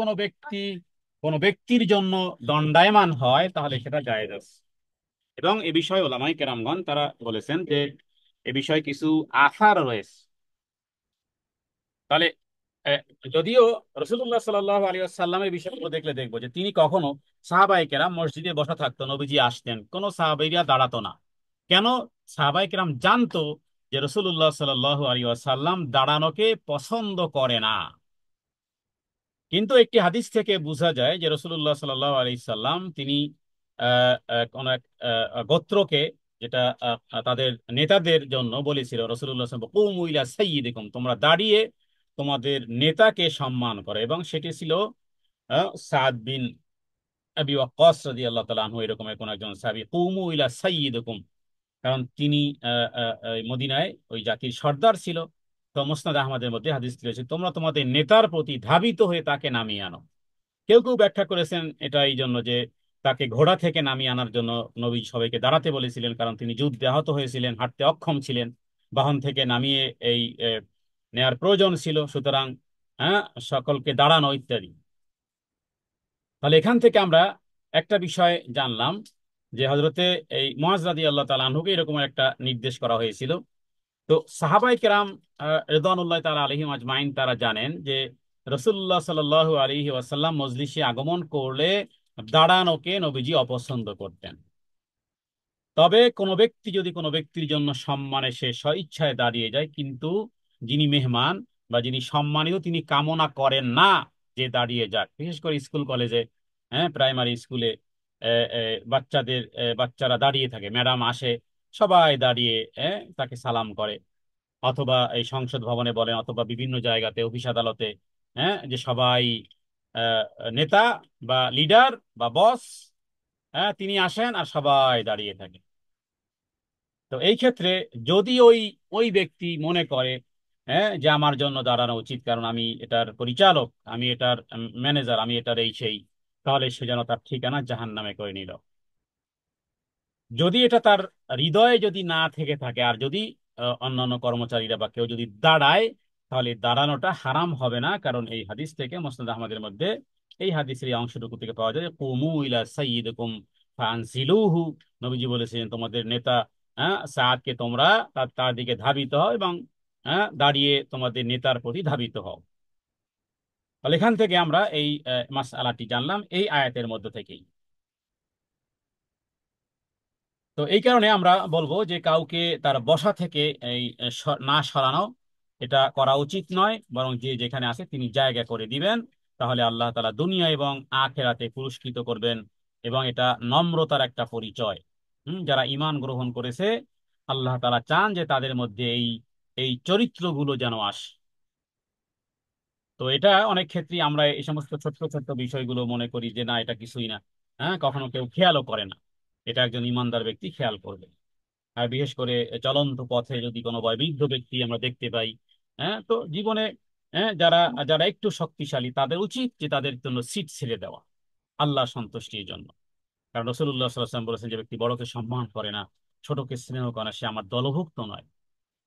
কোনো ব্যক্তির জন্য দণ্ডায়মান হয়, তাহলে সেটা জায়েজ আছে। এবং এ বিষয়ে ওলামায়ে কেরামগণ তারা বলেছেন যে এ বিষয়ে কিছু আসার রয়েছে। তাহলে আহ, যদিও রসুল্লাহ সাল্লাহ আলী আসাল্লামের বিষয়গুলো দেখলে দেখবো যে তিনি কখনো, সাহাবায়ে কেরাম মসজিদে বসা থাকতো, নবীজি আসতেন, কোনো সাহাবাইরা দাঁড়াতো না। কেন? সাহাবায়ে কেরাম জানতো যে রসুল্লাহ সাল্লাহ আলী আসাল্লাম দাঁড়ানোকে পছন্দ করে না। কিন্তু একটি হাদিস থেকে বোঝা যায় যে রসুল্লাহ সাল্লাহ আলি সাল্লাম তিনি কোন এক গোত্রকে, যেটা তাদের নেতাদের জন্য বলেছিল, রসুল্লাহ কুমু ইলা সাইয়্যিদিকুম, তোমরা দাঁড়িয়ে তোমাদের নেতাকে সম্মান করো। এবং সেটি ছিল সাদ বিন আবি ওয়াক্কাস রাদিয়াল্লাহু তাআলা আনহু, এরকম কোন একজন সাহাবী। কুমু ইলা সাইয়্যিদিকুম, কারণ তিনি মদিনায় ওই জাতির সর্দার ছিল। তো মুসনাদ আহমদের মধ্যে হাদিস রয়েছে, তোমরা তোমাদের নেতার প্রতি ধাবিত হয়ে তাকে নামিয়ে আনো। কেউ কেউ ব্যাখ্যা করেছেন এটা এই জন্য যে তাকে ঘোড়া থেকে নামিয়ে আনার জন্য নবী সবাইকে দাঁড়াতে বলেছিলেন, কারণ তিনি যুদ্ধে আহত হয়েছিলেন, হাঁটতে অক্ষম ছিলেন, বাহন থেকে নামিয়ে এই নেয়ার প্রয়োজন ছিল, সুতরাং হ্যাঁ, সকলকে দাঁড়ানো ইত্যাদি। তাহলে এখান থেকে আমরা একটা বিষয় জানলাম যে হজরতে এই মুআজ রাদিয়াল্লাহু তাআলা আনহুকে এরকম একটা নির্দেশ করা হয়েছিল। তো সাহাবাই কেরাম রিদওয়ানুল্লাহ তাআলা আলাইহিম আজমাইন তারা জানেন যে রাসূলুল্লাহ সাল্লাল্লাহু আলাইহি ওয়াসাল্লাম মজলিসে আগমন করলে দাঁড়ানোকে নবীজি অপছন্দ করতেন। তবে কোনো ব্যক্তি যদি কোনো ব্যক্তির জন্য সম্মানে সে স্বইচ্ছায় দাঁড়িয়ে যায়, কিন্তু যিনি মেহমান বা যিনি সম্মানিত তিনি কামনা করেন না যে দাঁড়িয়ে যাক, বিশেষ করে স্কুল কলেজে, হ্যাঁ, প্রাইমারি স্কুলে বাচ্চারা দাঁড়িয়ে থাকে, ম্যাডাম আসে, সবাই দাঁড়িয়ে তাকে সালাম করে। অথবা এই সংসদ ভবনে বলেন, অথবা বিভিন্ন জায়গাতে, অফিস আদালতে, হ্যাঁ, যে সবাই আহ, নেতা বা লিডার বা বস, হ্যাঁ, তিনি আসেন আর সবাই দাঁড়িয়ে থাকে। তো এই ক্ষেত্রে যদি ওই ওই ব্যক্তি মনে করে, হ্যাঁ, যে আমার জন্য দাঁড়ানো উচিত, কারণ আমি এটার পরিচালক, আমি এটার ম্যানেজার, আমি এটার এই সেই, তাহলে সে যেন তার ঠিকানা জাহান্নামে করে নিল। যদি এটা তার হৃদয়ে যদি না থেকে থাকে, আর যদি অন্যান্য কর্মচারীরা বা কেউ যদি দাঁড়ায়, তাহলে দাঁড়ানোটা হারাম হবে না, কারণ এই হাদিস থেকে, মুসনাদ আহমদের মধ্যে এই হাদিসের এই অংশটুকু থেকে পাওয়া যায়, কুমু ইলা সাইয়্যিদিকুম ফানজিলুহু, নবীজি বলেছেন তোমাদের নেতা, হ্যাঁ, সাদকে তোমরা তার দিকে ধাবিত হও, এবং হ্যাঁ, দাঁড়িয়ে তোমাদের নেতার প্রতি ধাবিত হও। তাহলে এখান থেকে আমরা এই মাসআলাটি জানলাম এই আয়াতের মধ্যে থেকেই। তো এই কারণে আমরা বলবো যে কাউকে তার বসা থেকে এই না সরানো, এটা করা উচিত নয়, বরং যে যেখানে আছে তিনি জায়গা করে দিবেন। তাহলে আল্লাহ তাআলা দুনিয়া এবং আখিরাতে পুরস্কৃত করবেন। এবং এটা নম্রতার একটা পরিচয়। যারা ঈমান গ্রহণ করেছে, আল্লাহ তাআলা চান যে তাদের মধ্যে এই এই চরিত্রগুলো যেন আসে। তো এটা অনেক ক্ষেত্রে আমরা এই সমস্ত ছোট্ট ছোট্ট বিষয়গুলো মনে করি যে না, এটা কিছুই না। হ্যাঁ, কখনো কেউ খেয়ালও করে না। এটা একজন ইমানদার ব্যক্তি খেয়াল করবে। আর বিশেষ করে চলন্ত পথে যদি কোনো বয়োবৃদ্ধ ব্যক্তি আমরা দেখতে পাই, হ্যাঁ, তো জীবনে, হ্যাঁ, যারা যারা একটু শক্তিশালী তাদের উচিত যে তাদের জন্য সিট ছেড়ে দেওয়া, আল্লাহ সন্তুষ্টির জন্য। কারণ রাসূলুল্লাহ সাল্লাল্লাহু আলাইহি ওয়াসাল্লাম বলেছেন, যে ব্যক্তি বড়কে সম্মান করে না, ছোটকে স্নেহ করে না, সে আমার দলভুক্ত নয়।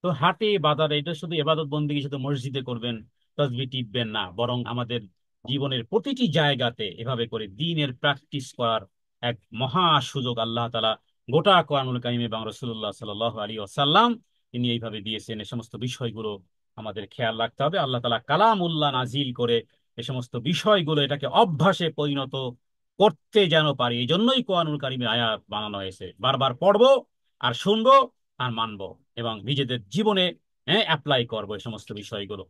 তো হাটে বাজারে এটা শুধু ইবাদত বন্দেগী শুধু মসজিদে করবেন, তাসবিহ টিপবেন না, বরং আমাদের জীবনের প্রতিটি জায়গাতে এভাবে করে দ্বীনের প্র্যাকটিস করার এক মহা সুযোগ আল্লাহ তাআলা গোটা কোরআনুল কারীম এবং রাসূলুল্লাহ সাল্লাল্লাহু আলাইহি ওয়াসাল্লাম তিনি এইভাবে দিয়েছেন। এই সমস্ত বিষয়গুলো আমাদের খেয়াল রাখতে হবে। আল্লাহ তাআলা কালামুল্লাহ নাজিল করে এই সমস্ত বিষয়গুলো এটাকে অভ্যাসে পরিণত করতে যেন পারি, এই জন্যই কোরআনুল কারীমের আয়াত বানানো হয়েছে। বারবার পড়বো আর শুনবো আর মানবো এবং নিজেদের জীবনে অ্যাপ্লাই করবো এই সমস্ত বিষয়গুলো।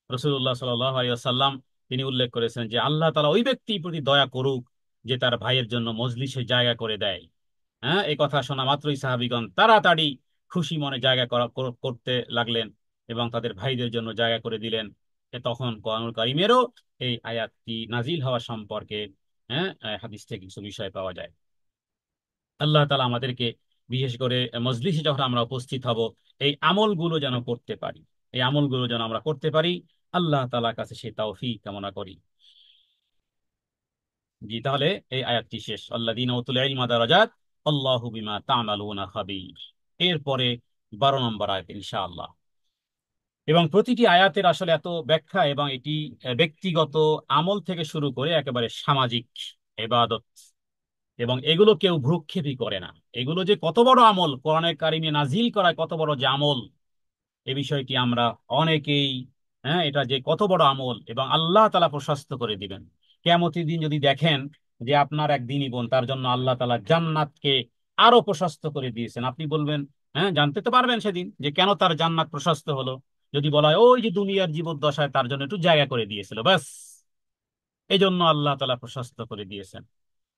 রাসূলুল্লাহ সাল্লাল্লাহু আলাইহি ওয়াসাল্লাম তিনি উল্লেখ করেছেন যে আল্লাহ তাআলা ওই ব্যক্তির প্রতি দয়া করুক যে তার ভাইয়ের জন্য মজলিসে জায়গা করে দেয়। হ্যাঁ, এই কথা শোনা মাত্রই সাহাবীগণ তাড়াতাড়ি খুশি মনে জায়গা করতে লাগলেন এবং তাদের ভাইদের জন্য জায়গা করে দিলেন। তখন কোরআনুল কারীমেরও এই আয়াতটি নাজিল হওয়া সম্পর্কে হাদিস থেকে কিছু বিষয় পাওয়া যায়। আল্লাহ তাআলা আমাদেরকে বিশেষ করে মজলিসে যখন আমরা উপস্থিত হব, এই আমলগুলো যেন করতে পারি, এই আমলগুলো যেন আমরা করতে পারি। আল্লাহ তাআলার কাছে সে তৌফিক কামনা করি। জি, তাহলে এই আয়াতটি শেষ। আল্লাযীনা উতুল ইলমা দারাজাত আল্লাহু বিমা তা'মালুনা খাবীর। এরপরে 12 নম্বর আয়াত ইনশাআল্লাহ। এবং প্রতিটি আয়াতের আসলে এত ব্যাখ্যা, এবং এটি ব্যক্তিগত আমল থেকে শুরু করে একেবারে সামাজিক ইবাদত, এবং এগুলো কেউ ভ্রুক্ষেপই করে না। এগুলো যে কত বড় আমল, কোরআনে কারিমে নাজিল করা কত বড় যে আমল, এ বিষয়টি আমরা অনেকেই, এটা যে কত বড় আমল এবং আল্লাহ তাআলা প্রশস্ত করে দিবেন। কিয়ামতের দিন যদি দেখেন যে আপনার এক দিনই বোন, তার জন্য আল্লাহ তাআলা জান্নাতকে আরো প্রশস্ত করে দিয়েছেন, আপনি বলবেন, হ্যাঁ, জানতে তো পারবেন সেদিন যে কেন তার জান্নাত প্রশস্ত হলো। যদি বলা হয় ওই যে দুনিয়ার জীবদ্দশায় তার জন্য একটু জায়গা করে দিয়েছিল, ব্যাস, এই জন্য আল্লাহ তাআলা প্রশস্ত করে দিয়েছেন।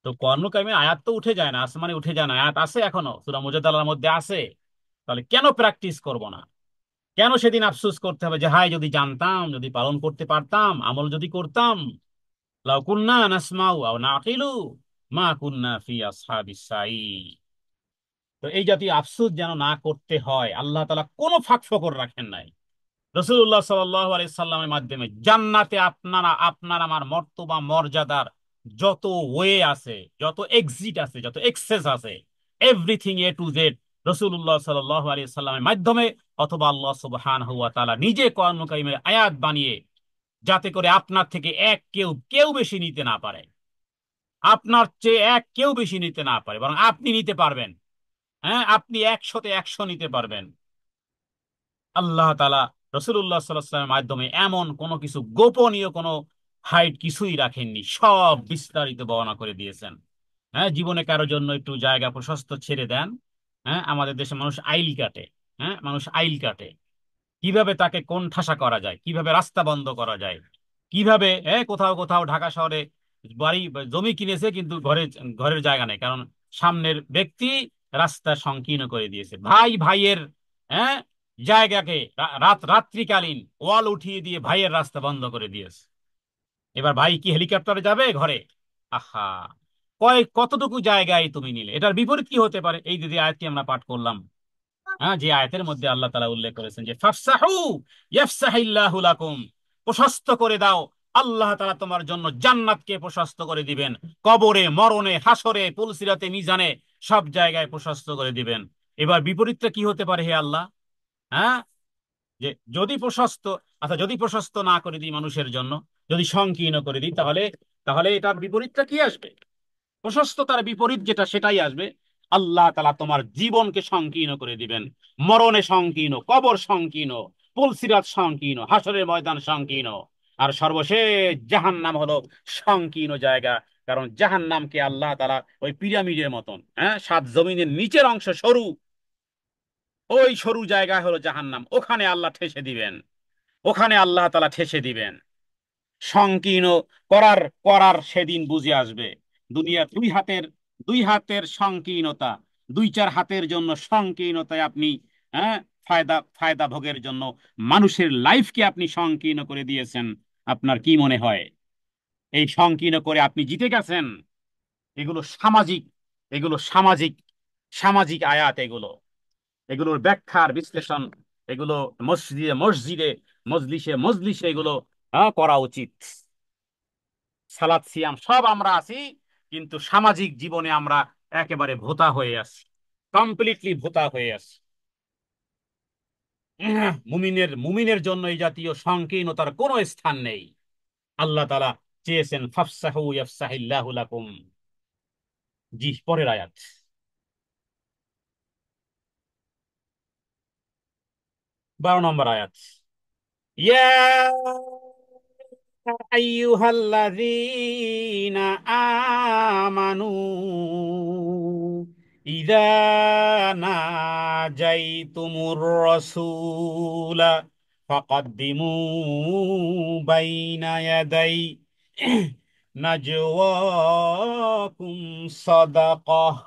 তো কোরআনুল কারীমের আয়াত তো উঠে যায় না, আসমানে উঠে যায় না, আয়াত আছে, এখনো সূরা মুজাদালার মধ্যে আছে। তাহলে কেন প্র্যাকটিস করব না? কেন সেদিন আফসোস করতে হবে যে হায় যদি জানতাম, যদি পালন করতে পারতাম, আমল যদি করতাম, লাউ কুন্না নাসমাউ আও নাকিলু মা কুন্না ফি আসহাবিস সাঈর। তো এই জাতীয় আফসোস যেন না করতে হয়, আল্লাহ তাআলা কোনো ফাঁক ফোকর রাখেন নাই। রাসূলুল্লাহ সাল্লাল্লাহু আলাইহি সাল্লামের মাধ্যমে জান্নাতে আপনারা আপনার আমার মর্তবা মর্যাদার যত ওয়ে আছে, যত এক্সিট আছে, যত এক্সেস আছে, এভরিথিং এ টু জেড রাসূলুল্লাহ সাল্লাল্লাহু আলাইহি সাল্লামের মাধ্যমে অথবা আল্লাহ সুবহানাহু ওয়া তাআলা নিজে কোরআনুল কারীমের আয়াত বানিয়ে, যাতে করে আপনার থেকে এক কেউ কেউ বেশি নিতে না পারে, আপনার চেয়ে এক কেউ বেশি নিতে না পারে, বরং আপনি নিতে পারবেন। হ্যাঁ, আপনি 100-তে 100 নিতে পারবেন। আল্লাহ তাআলা রাসূলুল্লাহ সাল্লাল্লাহু আলাইহি ওয়াসাল্লামের মাধ্যমে এমন কোনো কিছু গোপনীয় কোনো হাইড কিছুই রাখেননি, সব বিস্তারিত বর্ণনা করে দিয়েছেন। হ্যাঁ, জীবনে কারোর জন্য একটু জায়গা প্রশস্ত ছেড়ে দেন। হ্যাঁ, আমাদের দেশে মানুষ আইল কাটে। হ্যাঁ, মানুষ আইল কাটে, কিভাবে তাকে কোণঠাসা করা যায়, কিভাবে রাস্তা বন্ধ করা যায়, কিভাবে কোথাও কোথাও ঢাকা শহরে বাড়ি জমি কিনেছে কিন্তু ঘরের জায়গা নেই, কারণ সামনের ব্যক্তি রাস্তা সংকীর্ণ করে দিয়েছে। ভাই ভাইয়ের হ্যাঁ জায়গাকে রাত্রিকালীন ওয়াল উঠিয়ে দিয়ে ভাইয়ের রাস্তা বন্ধ করে দিয়েছে। এবার ভাই কি হেলিকপ্টারে যাবে ঘরে? আহা, কতটুকু জায়গায় তুমি নিলে? এটার বিপরীত কি হতে পারে? এই যদি আয়াতটি আমরা পাঠ করলাম, হ্যাঁ, যে আয়াতের মধ্যে আল্লাহ তাআলা উল্লেখ করেছেন যে ফাফসাহু ইয়াফসাহিল্লাহু লাকুম, প্রশস্ত করে দাও, আল্লাহ তাআলা তোমার জন্য জান্নাতকে প্রশস্ত করে দিবেন। কবরে, মরণে, হাসরে, পুলসিরাতে, মিজানে সব জায়গায় প্রশস্ত করে দিবেন। এবার বিপরীতটা কি হতে পারে হে আল্লাহ? হ্যাঁ, যে যদি প্রশস্ত, আচ্ছা, যদি প্রশস্ত না করে দিই মানুষের জন্য, যদি সংকীর্ণ করে দিই, তাহলে তাহলে এটার বিপরীতটা কি আসবে? প্রশস্ততার বিপরীত যেটা সেটাই আসবে, আল্লাহ তাআলা তোমার জীবনকে সংকীর্ণ করে দিবেন। মরণে সংকীর্ণ, কবর সংকীর্ণ, পুলসিরাত সংকীর্ণ, হাসরের ময়দান সংকীর্ণ, আর সর্বশেষ জাহান্নাম হলো সংকীর্ণ জায়গা। কারণ জাহান্নামকে আল্লাহ তাআলা ওই পিরামিডের মতন, হ্যাঁ, সাত জমিনের নিচের অংশ সরু, ওই সরু জায়গা হলো জাহান্নাম, ওখানে আল্লাহ ঠেসে দিবেন, ওখানে আল্লাহ তাআলা ঠেসে দিবেন। সংকীর্ণ করার করার সেদিন বুঝে আসবে। দুনিয়া দুই হাতের সংকীর্ণতা, দুই চার হাতের জন্য সংকীর্ণতায় আপনি, হ্যাঁ, ফায়দা ফায়দা ভোগের জন্য মানুষের লাইফকে আপনি সংকীর্ণ করে দিয়েছেন। আপনার কি মনে হয় এই সংকীর্ণ করে আপনি জিতে গেছেন? এগুলো সামাজিক, এগুলো সামাজিক, সামাজিক আয়াত, এগুলো, এগুলোর ব্যাখ্যার বিশ্লেষণ, এগুলো মসজিদে মসজিদে, মজলিসে মজলিসে এগুলো করা উচিত। সালাত সিয়াম সব আমরা আছি, কিন্তু সামাজিক জীবনে আমরা একেবারে ভোতা হয়ে আছি, কমপ্লিটলি ভোতা হয়ে আছি। মুমিনের মুমিনের জন্য এই জাতীয় সংকীর্ণতার কোনো স্থান নেই। আল্লাহ তাআলা চেয়েছেন ফাফসাহু ইয়াফসাহিল্লাহু লাকুম। জি, পরের আয়াত। 12 নম্বর আয়াত। ইয়া আইয়ুহাল্লাযীনা আমানু ইযা নাজাইতুমুর রাসূলা ফাকাদ্দিমু বাইনা ইয়াদাই নাজওয়াকুম সাদাকাহ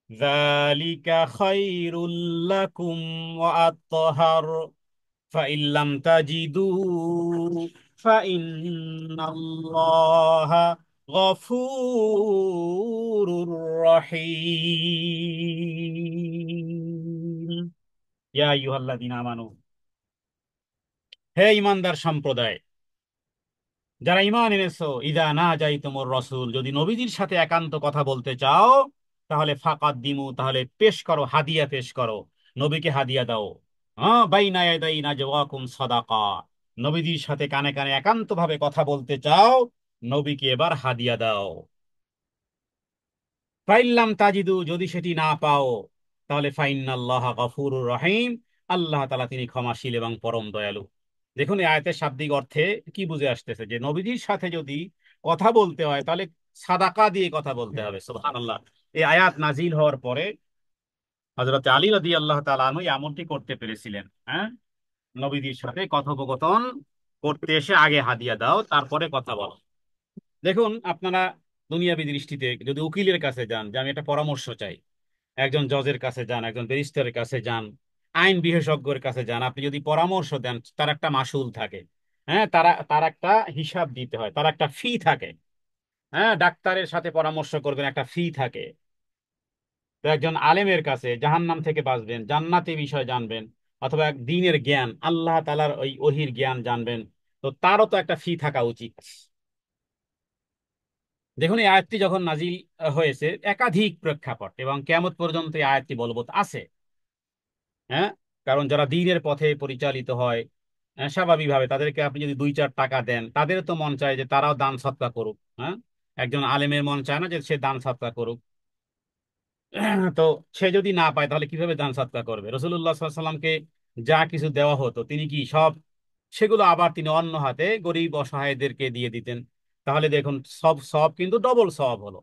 যালিকা খায়রুল লাকুম ওয়া আতহার فإن لم تجدوا فإن الله غفور رحيم يا أيها الذين آمنوا। হে ইমানদার সম্প্রদায়, যারা ঈমান এনেছো, ইদা না যাই তোমার রসুল, যদি নবীজির সাথে একান্ত কথা বলতে চাও, তাহলে ফাকাদ দিমু, তাহলে পেশ করো, হাদিয়া পেশ করো, নবীকে হাদিয়া দাও। হ্যাঁ, বাইনা ইয়াদাই নাজওয়াকুম সাদাকা, নবীজির সাথে কানে কানে একান্ত ভাবে কথা বলতে চাও, নবীকে এবার হাদিয়া দাও। ফাইল্লাম তাজিদু, যদি সেটি না পাও, তাহলে ফাইন্নাল্লাহ গফুরুর রহিম, আল্লাহ তাআলা তিনি ক্ষমাশীল এবং পরম দয়ালু। দেখুন এই আয়াতের শাব্দিক অর্থে কি বুঝে আসতেছে, যে নবীজির সাথে যদি কথা বলতে হয় তাহলে সাদাকা দিয়ে কথা বলতে হবে। সুবহানাল্লাহ। এই আয়াত নাজিল হওয়ার পরে হযরত আলী রাদিয়াল্লাহু তাআলা আনহু এমনটি করতে পেরেছিলেন। হ্যাঁ, নবীজির সাথে কথোপকথন করতে এসে আগে হাদিয়া দাও, তারপরে কথা বলো। দেখুন আপনারা দুনিয়াবী দৃষ্টিতে যদি উকিলের কাছে যান, যে আমি একটা পরামর্শ চাই, একজন জজের কাছে যান, একজন ব্যারিস্টারের কাছে যান, আইন বিশেষজ্ঞের কাছে যান, আপনি যদি পরামর্শ দেন, তার একটা মাসুল থাকে। হ্যাঁ, তার একটা হিসাব দিতে হয়, তার একটা ফি থাকে। হ্যাঁ, ডাক্তারের সাথে পরামর্শ করবেন, একটা ফি থাকে। তো একজন আলেমের কাছে জাহান্নাম থেকে বাঁচবেন, জান্নাতি বিষয় জানবেন, অথবা এক দ্বীনের জ্ঞান, আল্লাহ তাআলার ওই ওহির জ্ঞান জানবেন, তো তারও তো একটা ফি থাকা উচিত। দেখুন এই আয়াতটি যখন নাজিল হয়েছে, একাধিক প্রেক্ষাপট এবং কিয়ামত পর্যন্ত এই আয়াতটি বলবৎ আছে। হ্যাঁ, কারণ যারা দ্বীনের পথে পরিচালিত হয়, স্বাভাবিকভাবে তাদেরকে আপনি যদি 2-4 টাকা দেন, তাদের তো মন চায় যে তারাও দান সৎকা করুক। হ্যাঁ, একজন আলেমের মন চায় না যে সে দান সৎকা করুক। তো সে যদি না পায় তাহলে কিভাবে দান সৎকা করবে? রাসূলুল্লাহ সাল্লাল্লাহু আলাইহি সাল্লামকে যা কিছু দেওয়া হতো, তিনি কি সব সেগুলো আবার তিনি অন্য হাতে গরিব অসহায়দেরকে দিয়ে দিতেন? তাহলে দেখুন সব সব কিন্তু ডবল সওয়াব হলো।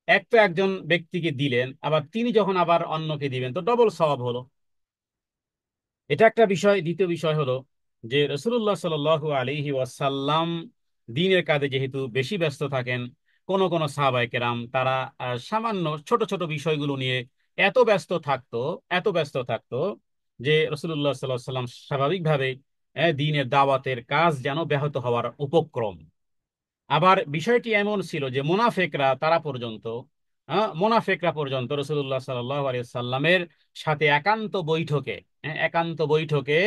এক তো একজন ব্যক্তিকে দিলেন, আবার তিনি যখন আবার অন্যকে দিবেন তো ডবল সওয়াব হলো। এটা একটা বিষয়। দ্বিতীয় বিষয় হলো যে রাসূলুল্লাহ সাল্লাল্লাহু আলাইহি ওয়াসাল্লাম দ্বীনের কাজে যেহেতু বেশি ব্যস্ত থাকেন, কোন কোন সাহাবায়ে কেরাম তারা সামান্য ছোট ছোট বিষয়গুলো নিয়ে এত ব্যস্ত থাকতো, এত ব্যস্ত থাকতো, যে রাসূলুল্লাহ সাল্লাল্লাহু আলাইহি ওয়াসাল্লাম স্বাভাবিকভাবে দ্বীনের দাওয়াতের কাজ যেন ব্যাহত হওয়ার উপক্রম। আবার বিষয়টি এমন ছিল যে মোনাফেকরা পর্যন্ত রাসূলুল্লাহ সাল্লাল্লাহু আলাইহি সাল্লামের সাথে একান্ত বৈঠকে, একান্ত বৈঠকে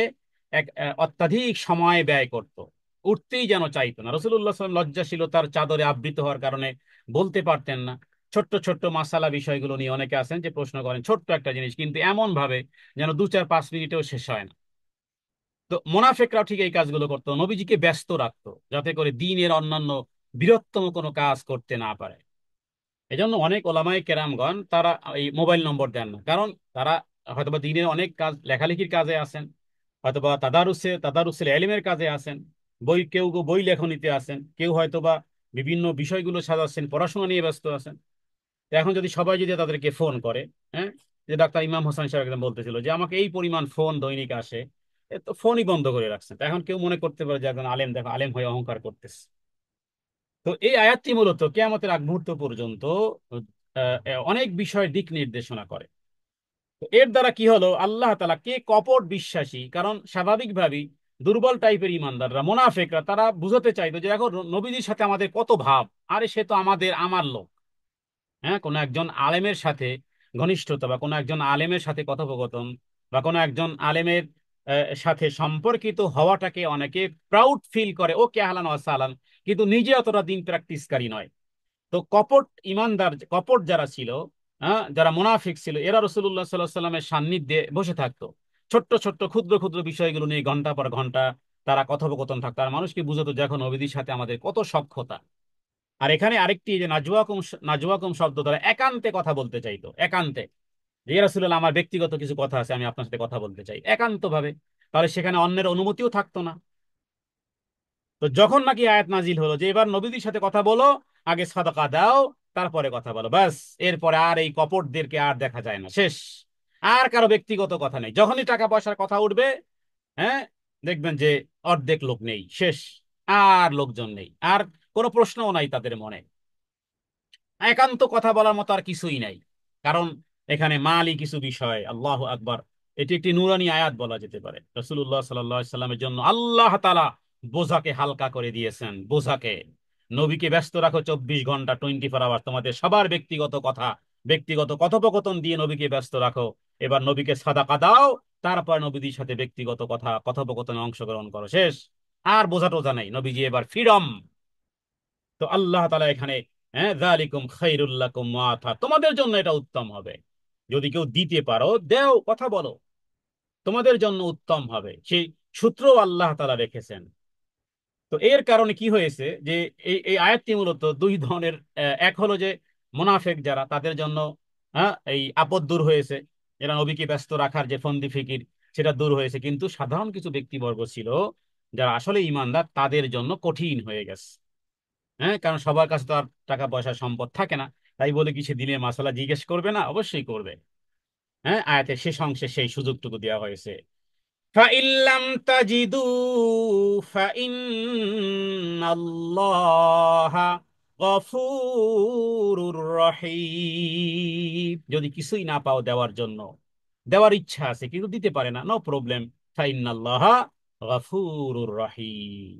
অত্যাধিক সময় ব্যয় করত, উঠতেই যেন চাইতো না। রাসূলুল্লাহ সাল্লাল্লাহু লজ্জাশীলতার চাদরে আবৃত হওয়ার কারণে বলতে পারতেন না। ছোট্ট ছোট্ট মাসালা বিষয়গুলো নিয়ে অনেকে আছেন যে প্রশ্ন করেন, ছোট্ট একটা জিনিস কিন্তু এমন ভাবে যেন 2-4-5 মিনিটেও শেষ হয় না। তো মোনাফেকরাও ঠিক এই কাজগুলো করতো, নবীজিকে ব্যস্ত রাখতো যাতে করে দ্বীনের অন্যান্য বৃহত্তম কোনো কাজ করতে না পারে। এজন্য অনেক ওলামায়ে কেরামগণ তারা এই মোবাইল নম্বর দেন না, কারণ তারা হয়তোবা দ্বীনের অনেক কাজ, লেখালেখির কাজে আছেন, হয়তোবা তাদারুসের ইলমের কাজে আছেন, কেউ বই লেখনীতে আছেন, কেউ হয়তোবা বিভিন্ন বিষয়গুলো সাজাচ্ছেন, পড়াশোনা নিয়ে ব্যস্ত আছেন। তো এখন যদি সবাই যদি তাদেরকে ফোন করে, হ্যাঁ, যে ডাক্তার ইমাম হোসেন সাহেব একদম বলতেছিল যে আমাকে এই পরিমাণ ফোন দৈনিক আসে, এ তো ফোনই বন্ধ করে রাখছেন। তো এখন কেউ মনে করতে পারে যে একজন আলেম, দেখো আলেম হয়ে অহংকার করতেছে। তো এই আয়াতটি মূলত কিয়ামতের আগ মুহূর্ত পর্যন্ত অনেক বিষয় দিক নির্দেশনা করে। তো এর দ্বারা কি হলো, আল্লাহ তাআলা কে কপট বিশ্বাসী, কারণ স্বাভাবিকভাবেই দুর্বল টাইপের ইমানদাররা, মুনাফিকরা, তারা বুঝাতে চাইতো যে দেখো নবীজির সাথে আমাদের কত ভাব, আরে সে তো আমার লোক। হ্যাঁ, কোনো একজন আলেমের সাথে ঘনিষ্ঠতা বা কোনো একজন আলেমের সাথে কথোপকথন বা কোনো একজন আলেমের সাথে সম্পর্কিত হওয়াটাকে অনেকে প্রাউড ফিল করে, ও কে আহলান ওয়া সাহলান, কিন্তু নিজে অতটা দিন প্র্যাকটিসকারী নয়। তো কপট ইমানদার, কপট যারা ছিল, হ্যাঁ, যারা মুনাফিক ছিল, এরা রাসূলুল্লাহ সাল্লাল্লাহু আলাইহি সাল্লামের সান্নিধ্যে বসে থাকতো। ছোট্ট ছোট্ট ক্ষুদ্র ক্ষুদ্র বিষয়গুলো নিয়ে ঘন্টা পর ঘন্টা তারা কথোপকথন থাকতো, আর মানুষকে বুঝাতো দেখো নবীদের সাথে আমাদের কত সখ্যতা। আর এখানে আরেকটি যে নাজওয়াকুম, নাজওয়াকুম শব্দ দ্বারা একান্তে কথা বলতে চাইতো, একান্তে, যে ইয়া রাসূলুল্লাহ আমার ব্যক্তিগত কিছু কথা আছে, আমি আপনার সাথে কথা বলতে চাই একান্ত ভাবে। তাহলে সেখানে অন্যের অনুমতিও থাকতো না। তো যখন নাকি আয়াত নাজিল হলো যে এবার নবীদের সাথে কথা বলো, আগে সাদাকা দাও, তারপরে কথা বলো, ব্যাস, এরপরে আর এই কপটদেরকে আর দেখা যায় না, শেষ। আর কারো ব্যক্তিগত কথা নেই, যখনই টাকা পয়সার কথা উঠবে, হ্যাঁ, দেখবেন যে অর্ধেক লোক নেই, শেষ। আর লোকজন নেই, আর কোনো প্রশ্নও নাই তাদের মনে। একান্ত কথা বলার মতো আর কিছুই নাই। কারণ এখানে মালি কিছু বিষয়, আল্লাহ আকবার, এটি একটি নুরানি আয়াত বলা যেতে পারে। রাসূলুল্লাহ সাল্লাল্লাহু আলাইহি সাল্লামের জন্য আল্লাহ তাআলা বোঝাকে হালকা করে দিয়েছেন, বোঝাকে। নবীকে ব্যস্ত রাখো 24 ঘন্টা, 24 আওয়ার, তোমাদের সবার ব্যক্তিগত কথা, ব্যক্তিগত কথোপকথন দিয়ে নবীকে ব্যস্ত রাখো। এবার নবীকে সাদাকা দাও, তারপর নবীদের সাথে ব্যক্তিগত কথা কথোপকথনে অংশগ্রহণ করো, শেষ। আর বোঝা টোঝা নাই, নবীজি এবার ফ্রিডম। তো আল্লাহ তাআলা এখানে, হ্যাঁ, যালিকুম খায়রুল লাকুম ওয়া আতহার, তোমাদের জন্য এটা উত্তম হবে। যদি কেউ দিতে পারো দেও, কথা বলো, তোমাদের জন্য উত্তম হবে, সেই সূত্র আল্লাহ তাআলা রেখেছেন। তো এর কারণে কি হয়েছে যে এই এই আয়াতটি মূলত দুই ধরনের, এক হলো যে মুনাফিক যারা, তাদের জন্য, হ্যাঁ, এই আপদ দূর হয়েছে, এরা নবীকে ব্যস্ত রাখার যে ফন্দি ফিকির, সেটা দূর হয়েছে। কিন্তু সাধারণ কিছু ব্যক্তিবর্গ ছিল যারা আসলে ইমানদার, তাদের জন্য কঠিন হয়ে গেছে। হ্যাঁ, কারণ সবার কাছে তো আর টাকা পয়সা সম্পদ থাকে না। তাই বলে কি সে দিনের মাসালা জিজ্ঞেস করবে না? অবশ্যই করবে। হ্যাঁ, আয়াতের শেষ অংশে সেই সুযোগটুকু দেওয়া হয়েছে। ফাইল্লাম তাজিদু ফাইন্নাল্লাহা গফুরুর রহিম, যদি কিছুই না পাও দেওয়ার জন্য, দেওয়ার ইচ্ছা আছে কিন্তু দিতে পারে না, নো প্রবলেম, ফাইন্নাল্লাহা গফুরুর রহিম।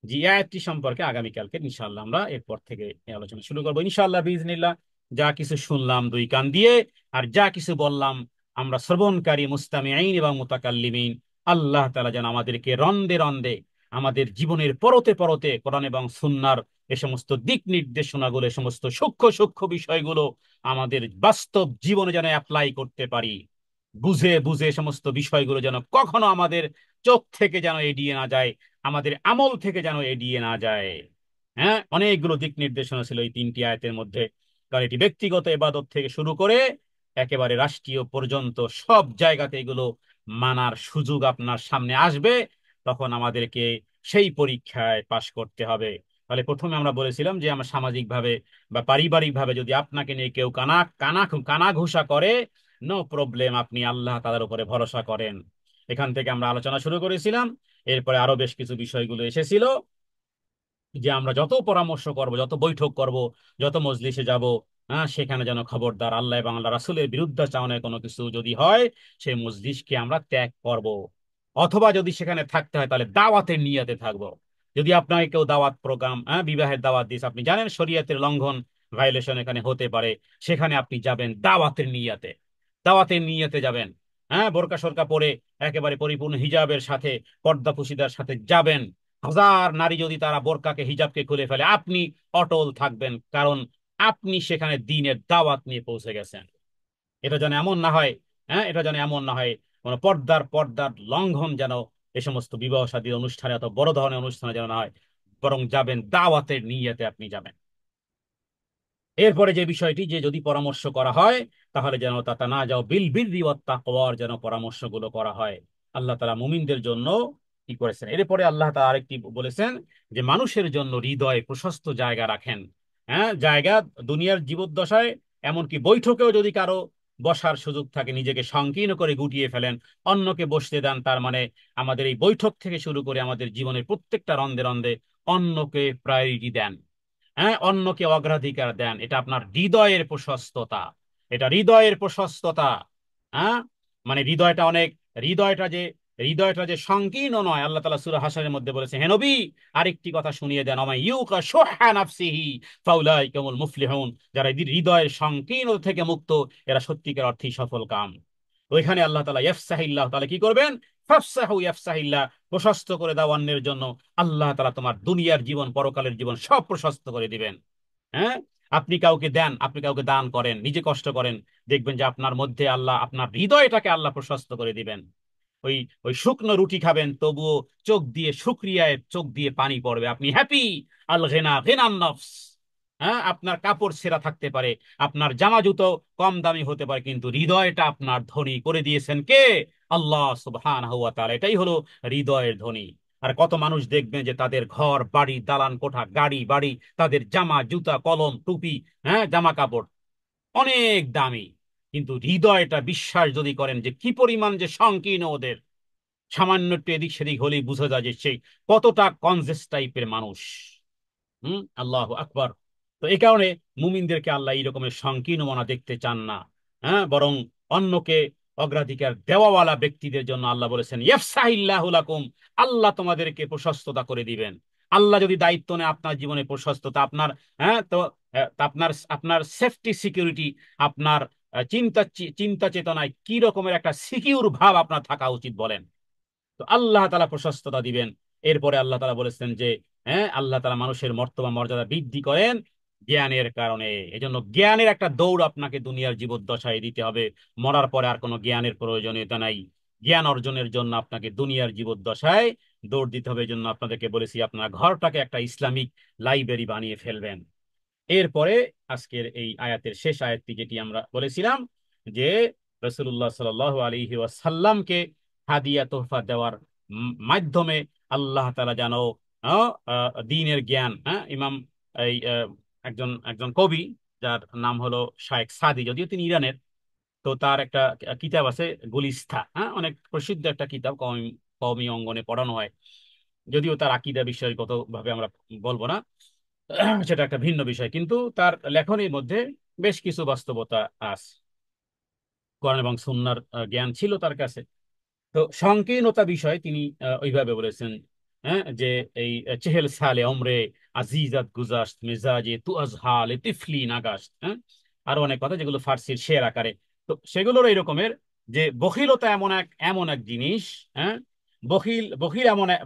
জি, আয়াতটি সম্পর্কে আগামীকালকে ইনশাআল্লাহ আমরা এরপর থেকে এই আলোচনা শুরু করবো ইনশাআল্লাহ বিইজনিল্লাহ। যা কিছু শুনলাম দুই কান দিয়ে, আর যা কিছু বললাম আমরা শ্রবণকারী মুস্তামিঈন এবং মুতাকাল্লিমিন, আল্লাহ তাআলা যেন আমাদেরকে রন্দে রন্দে আমাদের জীবনের পরতে পরতে কোরআন এবং সুন্নাহর এ সমস্ত দিক নির্দেশনাগুলো, এ সমস্ত সূক্ষ্ম সূক্ষ্ম বিষয়গুলো আমাদের বাস্তব জীবনে যেন অ্যাপ্লাই করতে পারি। বুঝে বুঝে সমস্ত বিষয়গুলো যেন কখনো আমাদের চোখ থেকে যেন এড়িয়ে না যায়, আমাদের আমল থেকে যেন এড়িয়ে না যায়। হ্যাঁ, অনেকগুলো দিক নির্দেশনা ছিল এই 3টি আয়াতের মধ্যে। কারণ এটি ব্যক্তিগত ইবাদত থেকে শুরু করে একেবারে রাষ্ট্রীয় পর্যন্ত সব জায়গাতে এগুলো মানার সুযোগ আপনার সামনে আসবে। তখন আমাদেরকে সেই পরীক্ষায় পাশ করতে হবে। তাহলে প্রথমে আমরা বলেছিলাম যে আমরা সামাজিক ভাবে বা পারিবারিক ভাবে যদি আপনাকে নিয়ে কেউ কানা কানা কানা ঘুষা করে, নো প্রবলেম, আপনি আল্লাহ তাআলার উপরে ভরসা করেন। এখান থেকে আমরা আলোচনা শুরু করেছিলাম। এরপরে আরো বেশ কিছু বিষয়গুলো এসেছিল, যে আমরা যত পরামর্শ করব, যত বৈঠক করব, যত মজলিসে যাব, হ্যাঁ, সেখানে যেন খবরদার আল্লাহ এবং আল্লাহ রাসূলের বিরুদ্ধাচরণের কোনো কিছু যদি হয়, সেই মজলিসকে আমরা ত্যাগ করব। অথবা যদি সেখানে থাকতে হয় তাহলে দাওয়াতের নিয়তে থাকবো। যদি আপনাকে কেউ দাওয়াত প্রোগ্রাম, হ্যাঁ, বিবাহের দাওয়াত দিস, আপনি জানেন শরীয়তের লঙ্ঘন, ভায়োলেশন এখানে হতে পারে, সেখানে আপনি যাবেন দাওয়াতের নিয়তে, দাওয়াতের নিয়তে যাবেন। হ্যাঁ, বোরকা সরকা পরে একেবারে পরিপূর্ণ হিজাবের সাথে, পর্দা পুশিদার সাথে যাবেন। হাজার নারী যদি তারা বোরকাকে হিজাবকে খুলে ফেলে, আপনি অটল থাকবেন, কারণ আপনি সেখানে দ্বীনের দাওয়াত নিয়ে পৌঁছে গেছেন। এটা যেন এমন না হয়, হ্যাঁ, এটা যেন এমন না হয় কোনো পর্দার পর্দার লঙ্ঘন যেন এ সমস্ত বিবাহ শাদীর অনুষ্ঠানে অথবা বড় ধরনের অনুষ্ঠানে যেন না হয়, বরং যাবেন দাওয়াতের নিয়তে আপনি যাবেন। এরপরে যে বিষয়টি, যে যদি পরামর্শ করা হয় তাহলে যেন তা না যাও বিল বিররি ওয়াত তাকওয়ার, যেন পরামর্শগুলো করা হয়। আল্লাহ তাআলা মুমিনদের জন্য কি করেছেন, এরপরে আল্লাহ তাআলা আরেকটি বলেছেন যে মানুষের জন্য হৃদয়ে প্রশস্ত জায়গা রাখেন। হ্যাঁ, জায়গা দুনিয়ার জীবদ্দশায়, এমনকি বৈঠকেও যদি কারো বসার সুযোগ থাকে নিজেকে সংকীর্ণ করে গুটিয়ে ফেলেন, অন্যকে বসতে দেন, তার মানে আমাদের এই বৈঠক থেকে শুরু করে আমাদের জীবনের প্রত্যেকটা রন্ধে রন্ধে অন্যকে প্রায়োরিটি দেন, হ্যাঁ, অন্যকে অগ্রাধিকার দেন। এটা আপনার হৃদয়ের প্রশস্ততা, এটা হৃদয়ের প্রশস্ততা। হ্যাঁ, মানে হৃদয়টা যে হৃদয়টা যে সংকীর্ণ নয়। আল্লাহ তাআলা সূরা হাশরের মধ্যে বলেছে, হে নবী আরেকটি কথা শুনিয়ে দেন, আমায় ইউকা শুহা নাফসিহি ফাউলাইকা হুমুল মুফলিহুন, যারা হৃদয়ের সংকীর্ণতা থেকে মুক্ত, এরা সত্যিকার অর্থেই সফল কাম। ওইখানে আল্লাহ তাআলা ইফসাহিল্লাহ, তাহলে কি করবেন? ফাফসাহু ইফসাহিল্লাহ, প্রশস্ত করে দাও অন্যের জন্য, আল্লাহ তাআলা তোমার দুনিয়ার জীবন পরকালের জীবন সব প্রশস্ত করে দিবেন। হ্যাঁ, আপনি কাউকে দেন, আপনি কাউকে দান করেন, নিজে কষ্ট করেন, দেখবেন যে আপনার মধ্যে আল্লাহ আপনার হৃদয়টাকে আল্লাহ প্রশস্ত করে দিবেন। ওই ওই শুকনো রুটি খাবেন, তবুও চোখ দিয়ে শুকরিয়ায় চোখ দিয়ে পানি পড়বে, আপনি হ্যাপি। আল গিনা গিনান নফস। হ্যাঁ, আপনার কাপড় ছেঁড়া থাকতে পারে, আপনার জামা জুতো কম দামি হতে পারে, কিন্তু হৃদয়টা আপনার ধনী করে দিয়েছেন কে? আল্লাহ সুবহানাহু ওয়া তাআলা। এটাই হলো হৃদয়ের ধনী। আর কত মানুষ দেখবেন যে তাদের ঘর বাড়ি দালান কোঠা গাড়ি বাড়ি, তাদের জামা জুতা কলম টুপি, হ্যাঁ, জামা কাপড় অনেক দামি, কিন্তু হৃদয়টা বিশ্বাস যদি করেন যে কি পরিমাণ যে সংকীর্ণ ওদের, সামান্য একটু এদিক সেদিক হলেই বোঝা যায় যে সেই কতটা কনজেস টাইপের মানুষ। আল্লাহ আকবার। তো এই কারণে মুমিনদেরকে আল্লাহ এই রকমের সংকীর্ণ মনা দেখতে চান না। হ্যাঁ, বরং অন্যকে অগ্রাধিকার দেওয়াওয়ালা ব্যক্তিদের জন্য আল্লাহ বলেছেন ইয়াফসাহিল্লাহু লাকুম, আল্লাহ তোমাদেরকে প্রশস্ততা করে দিবেন। আল্লাহ যদি দায়িত্ব নেয় আপনার জীবনে প্রশস্ততা, আপনার, হ্যাঁ, তো আপনার আপনার সেফটি সিকিউরিটি, আপনার চিন্তা চেতনায় কি রকমের একটা সিকিউর ভাব আপনার থাকা উচিত বলেন, তো আল্লাহ তাআলা প্রশস্ততা দিবেন। এরপরে আল্লাহ তাআলা বলেছেন যে, হ্যাঁ, আল্লাহ তাআলা মানুষের মর্তবা মর্যাদা বৃদ্ধি করেন জ্ঞানের কারণে। এজন্য জ্ঞানের একটা দৌড় আপনাকে দুনিয়ার জীবদ্দশায় দিতে হবে, মরার পরে আর কোনো জ্ঞানের প্রয়োজনীয়তা নাই। জ্ঞান অর্জনের জন্য আপনাকে দুনিয়ার জীবদ্দশায় দৌড় দিতে হবে। এই জন্য আপনাদেরকে বলেছি আপনার ঘরটাকে একটা ইসলামিক লাইব্রেরি বানিয়ে ফেলবেন। এরপরে আজকের এই আয়াতের শেষ আয়াতটি যেটি আমরা বলেছিলাম, যে রাসূলুল্লাহ সাল্লাল্লাহু আলাইহি ওয়াসাল্লামকে হাদিয়া তোহফা দেওয়ার মাধ্যমে আল্লাহ তাআলা যেন দ্বীনের জ্ঞান, হ্যাঁ, ইমাম এই একজন একজন কবি যার নাম হলো শায়েখ সাদি, যদিও তিনি ইরানের, তো তার একটা কিতাব আছে গুলিস্তা, হ্যাঁ, অনেক প্রসিদ্ধ একটা কিতাব, কওমি কওমি অঙ্গনে পড়ানো হয়। যদিও তার আকীদা বিষয়গত ভাবে আমরা বলবো না, সেটা একটা ভিন্ন বিষয়, কিন্তু তার লেখনীর মধ্যে বেশ কিছু বাস্তবতা আছে। কোরআন এবং সুন্নাহর জ্ঞান ছিল তার কাছে। তো সংকীর্ণতা বিষয়ে তিনি ওইভাবে বলেছেন, হ্যাঁ, যে এই চেহেল সালে অমরে আজিজাত গুজাস্ত মেজাজে তু আজহালে তিফলি নাগাস্ত, হ্যাঁ, আরো অনেক কথা যেগুলো ফার্সির শের আকারে। তো সেগুলোর এই রকমের যে বখিলতা এমন এক জিনিস, হ্যাঁ,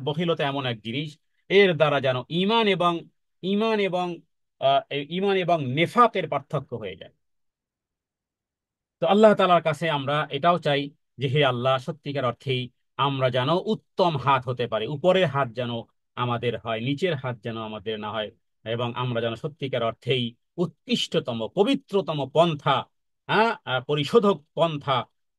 বখিলতা এমন এক জিনিস, এর দ্বারা যেন ইমান এবং ইমান এবং নেফাকের পার্থক্য হয়ে যায়। তো আল্লাহ তাআলার কাছে আমরা এটাও চাই যে হে আল্লাহ, সত্যিকার অর্থেই আমরা যেন উত্তম হাত হতে পারি, উপরের হাত যেন আমাদের হয়, নিচের হাত যেন আমাদের না হয়, এবং আমরা যেন সত্যিকার অর্থেই উৎকৃষ্টতম পবিত্রতম পন্থা, হ্যাঁ, পরিশোধক পন্থা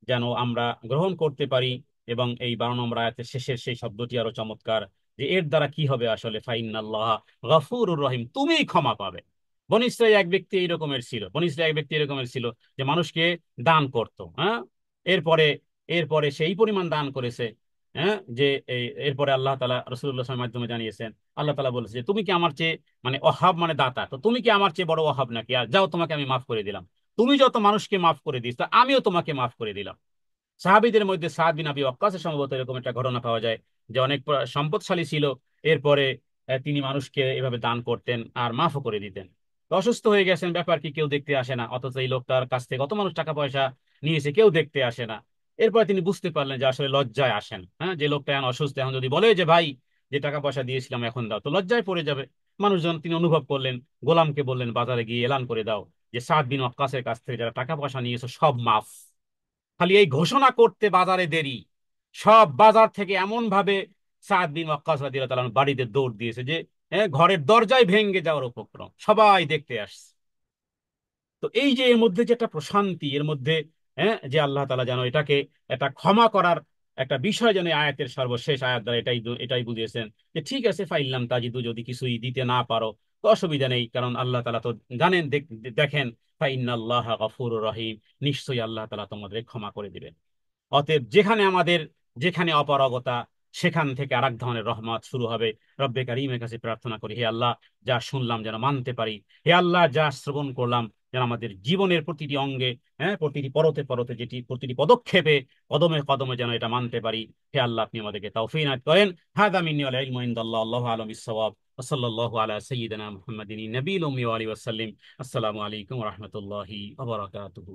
যেন আমরা গ্রহণ করতে পারি। এবং এই 12 নম্বর আয়াতের শেষের সেই শব্দটি আরো চমৎকার, যে এর দ্বারা কি হবে আসলে, ফাইনাল্লাহ গফুরুর রহিম, তুমিই ক্ষমা পাবে। বনী ইসরাইল এক ব্যক্তি এরকমের ছিল যে মানুষকে দান করত, হ্যাঁ, এরপরে এরপরে সেই পরিমাণ দান করেছে, হ্যাঁ, যে এরপরে আল্লাহ তাআলা রাসূলুল্লাহ সাল্লাল্লাহু আলাইহি ওয়াসাল্লামের মাধ্যমে জানিয়েছেন, আল্লাহ তাআলা বলেছে যে তুমি কি আমার চেয়ে, মানে ওহাব মানে দাতা, তো তুমি কি আমার চেয়ে বড় ওহাব নাকি? আর যাও, তোমাকে আমি মাফ করে দিলাম। তুমি যত মানুষকে মাফ করে দিস, তা আমিও তোমাকে মাফ করে দিলাম। সাহাবীদের মধ্যে সাদ বিন আবি ওয়াক্কাসের সম্ভবত এরকম একটা ঘটনা পাওয়া যায়, যে অনেক সম্পদশালী ছিল, এরপরে তিনি মানুষকে এভাবে দান করতেন আর মাফও করে দিতেন। তো অসুস্থ হয়ে গেছেন, ব্যাপার কি, কেউ দেখতে আসে না, অথচ এই লোকটার কাছ থেকে কত মানুষ টাকা পয়সা নিয়েছে, কেউ দেখতে আসে না। এরপরে তিনি বুঝতে পারলেন যে আসলে লজ্জায় আসেন, হ্যাঁ, যে লোকটা এখন অসুস্থ, এখন যদি বলে যে ভাই যে টাকা পয়সা দিয়েছিলাম এখন দাও, তো লজ্জায় পড়ে যাবে মানুষজন। তিনি অনুভব করলেন, গোলামকে বললেন বাজারে গিয়ে এলান করে দাও যে সাদ বিন ওয়াক্কাসের কাছ থেকে যারা টাকা পয়সা নিয়েছে সব মাফ। খালি এই ঘোষণা করতে বাজারে দেরি, সব বাজার থেকে এমন ভাবে সাদ বিন ওয়াক্কাস রাদিয়াল্লাহু তাআলা আনহু বাড়িতে দৌড় দিয়েছে যে ঘরের দরজায় ভেঙে যাওয়ার উপক্রম, সবাই দেখতে আসছে। তো এই যে এর মধ্যে যে একটা প্রশান্তি, এর মধ্যে, হ্যাঁ, যে আল্লাহ তাআলা যেন এটাকে একটা ক্ষমা করার একটা বিষয় যেন এই আয়াতের সর্বশেষ আয়াত দ্বারা এটাই বুঝিয়েছেন, যে ঠিক আছে ফাইল্লাম তাজিদু, যদি কিছুই দিতে না পারো, তো অসুবিধা নেই, কারণ আল্লাহ তাআলা তো জানেন, দেখেন, ফাইন্নাল্লাহা গফুরুর রহিম, নিশ্চয়ই আল্লাহ তাআলা তোমাদের ক্ষমা করে দিবেন। অতএব যেখানে অপারগতা, সেখান থেকে আরেক ধরনের রহমত শুরু হবে। রব্বে কারীমের কাছে প্রার্থনা করি, হে আল্লাহ, যা শুনলাম যেন মানতে পারি। হে আল্লাহ, যা শ্রবণ করলাম যেন আমাদের জীবনের প্রতিটি অঙ্গে, হ্যাঁ, প্রতিটি পরতে পরতে, প্রতিটি পদক্ষেপে, কদমে কদমে যেন এটা মানতে পারি। হে আল্লাহ, আপনি আমাদেরকে তৌফিক ইনায়েত করেন। হাদা মিন্নি ওয়াল ইলমু ইনদাল্লাহ, আল্লাহু আ'লামু বিস-সাওয়াব। ওয়া সাল্লাল্লাহু আলা সাইয়্যিদিনা মুহাম্মাদিন নবিয়্যিল উম্মি ওয়া আলিহি ওয়া সাল্লিম। আসসালামু আলাইকুম ওয়া রাহমাতুল্লাহি ওয়া বারাকাতুহু।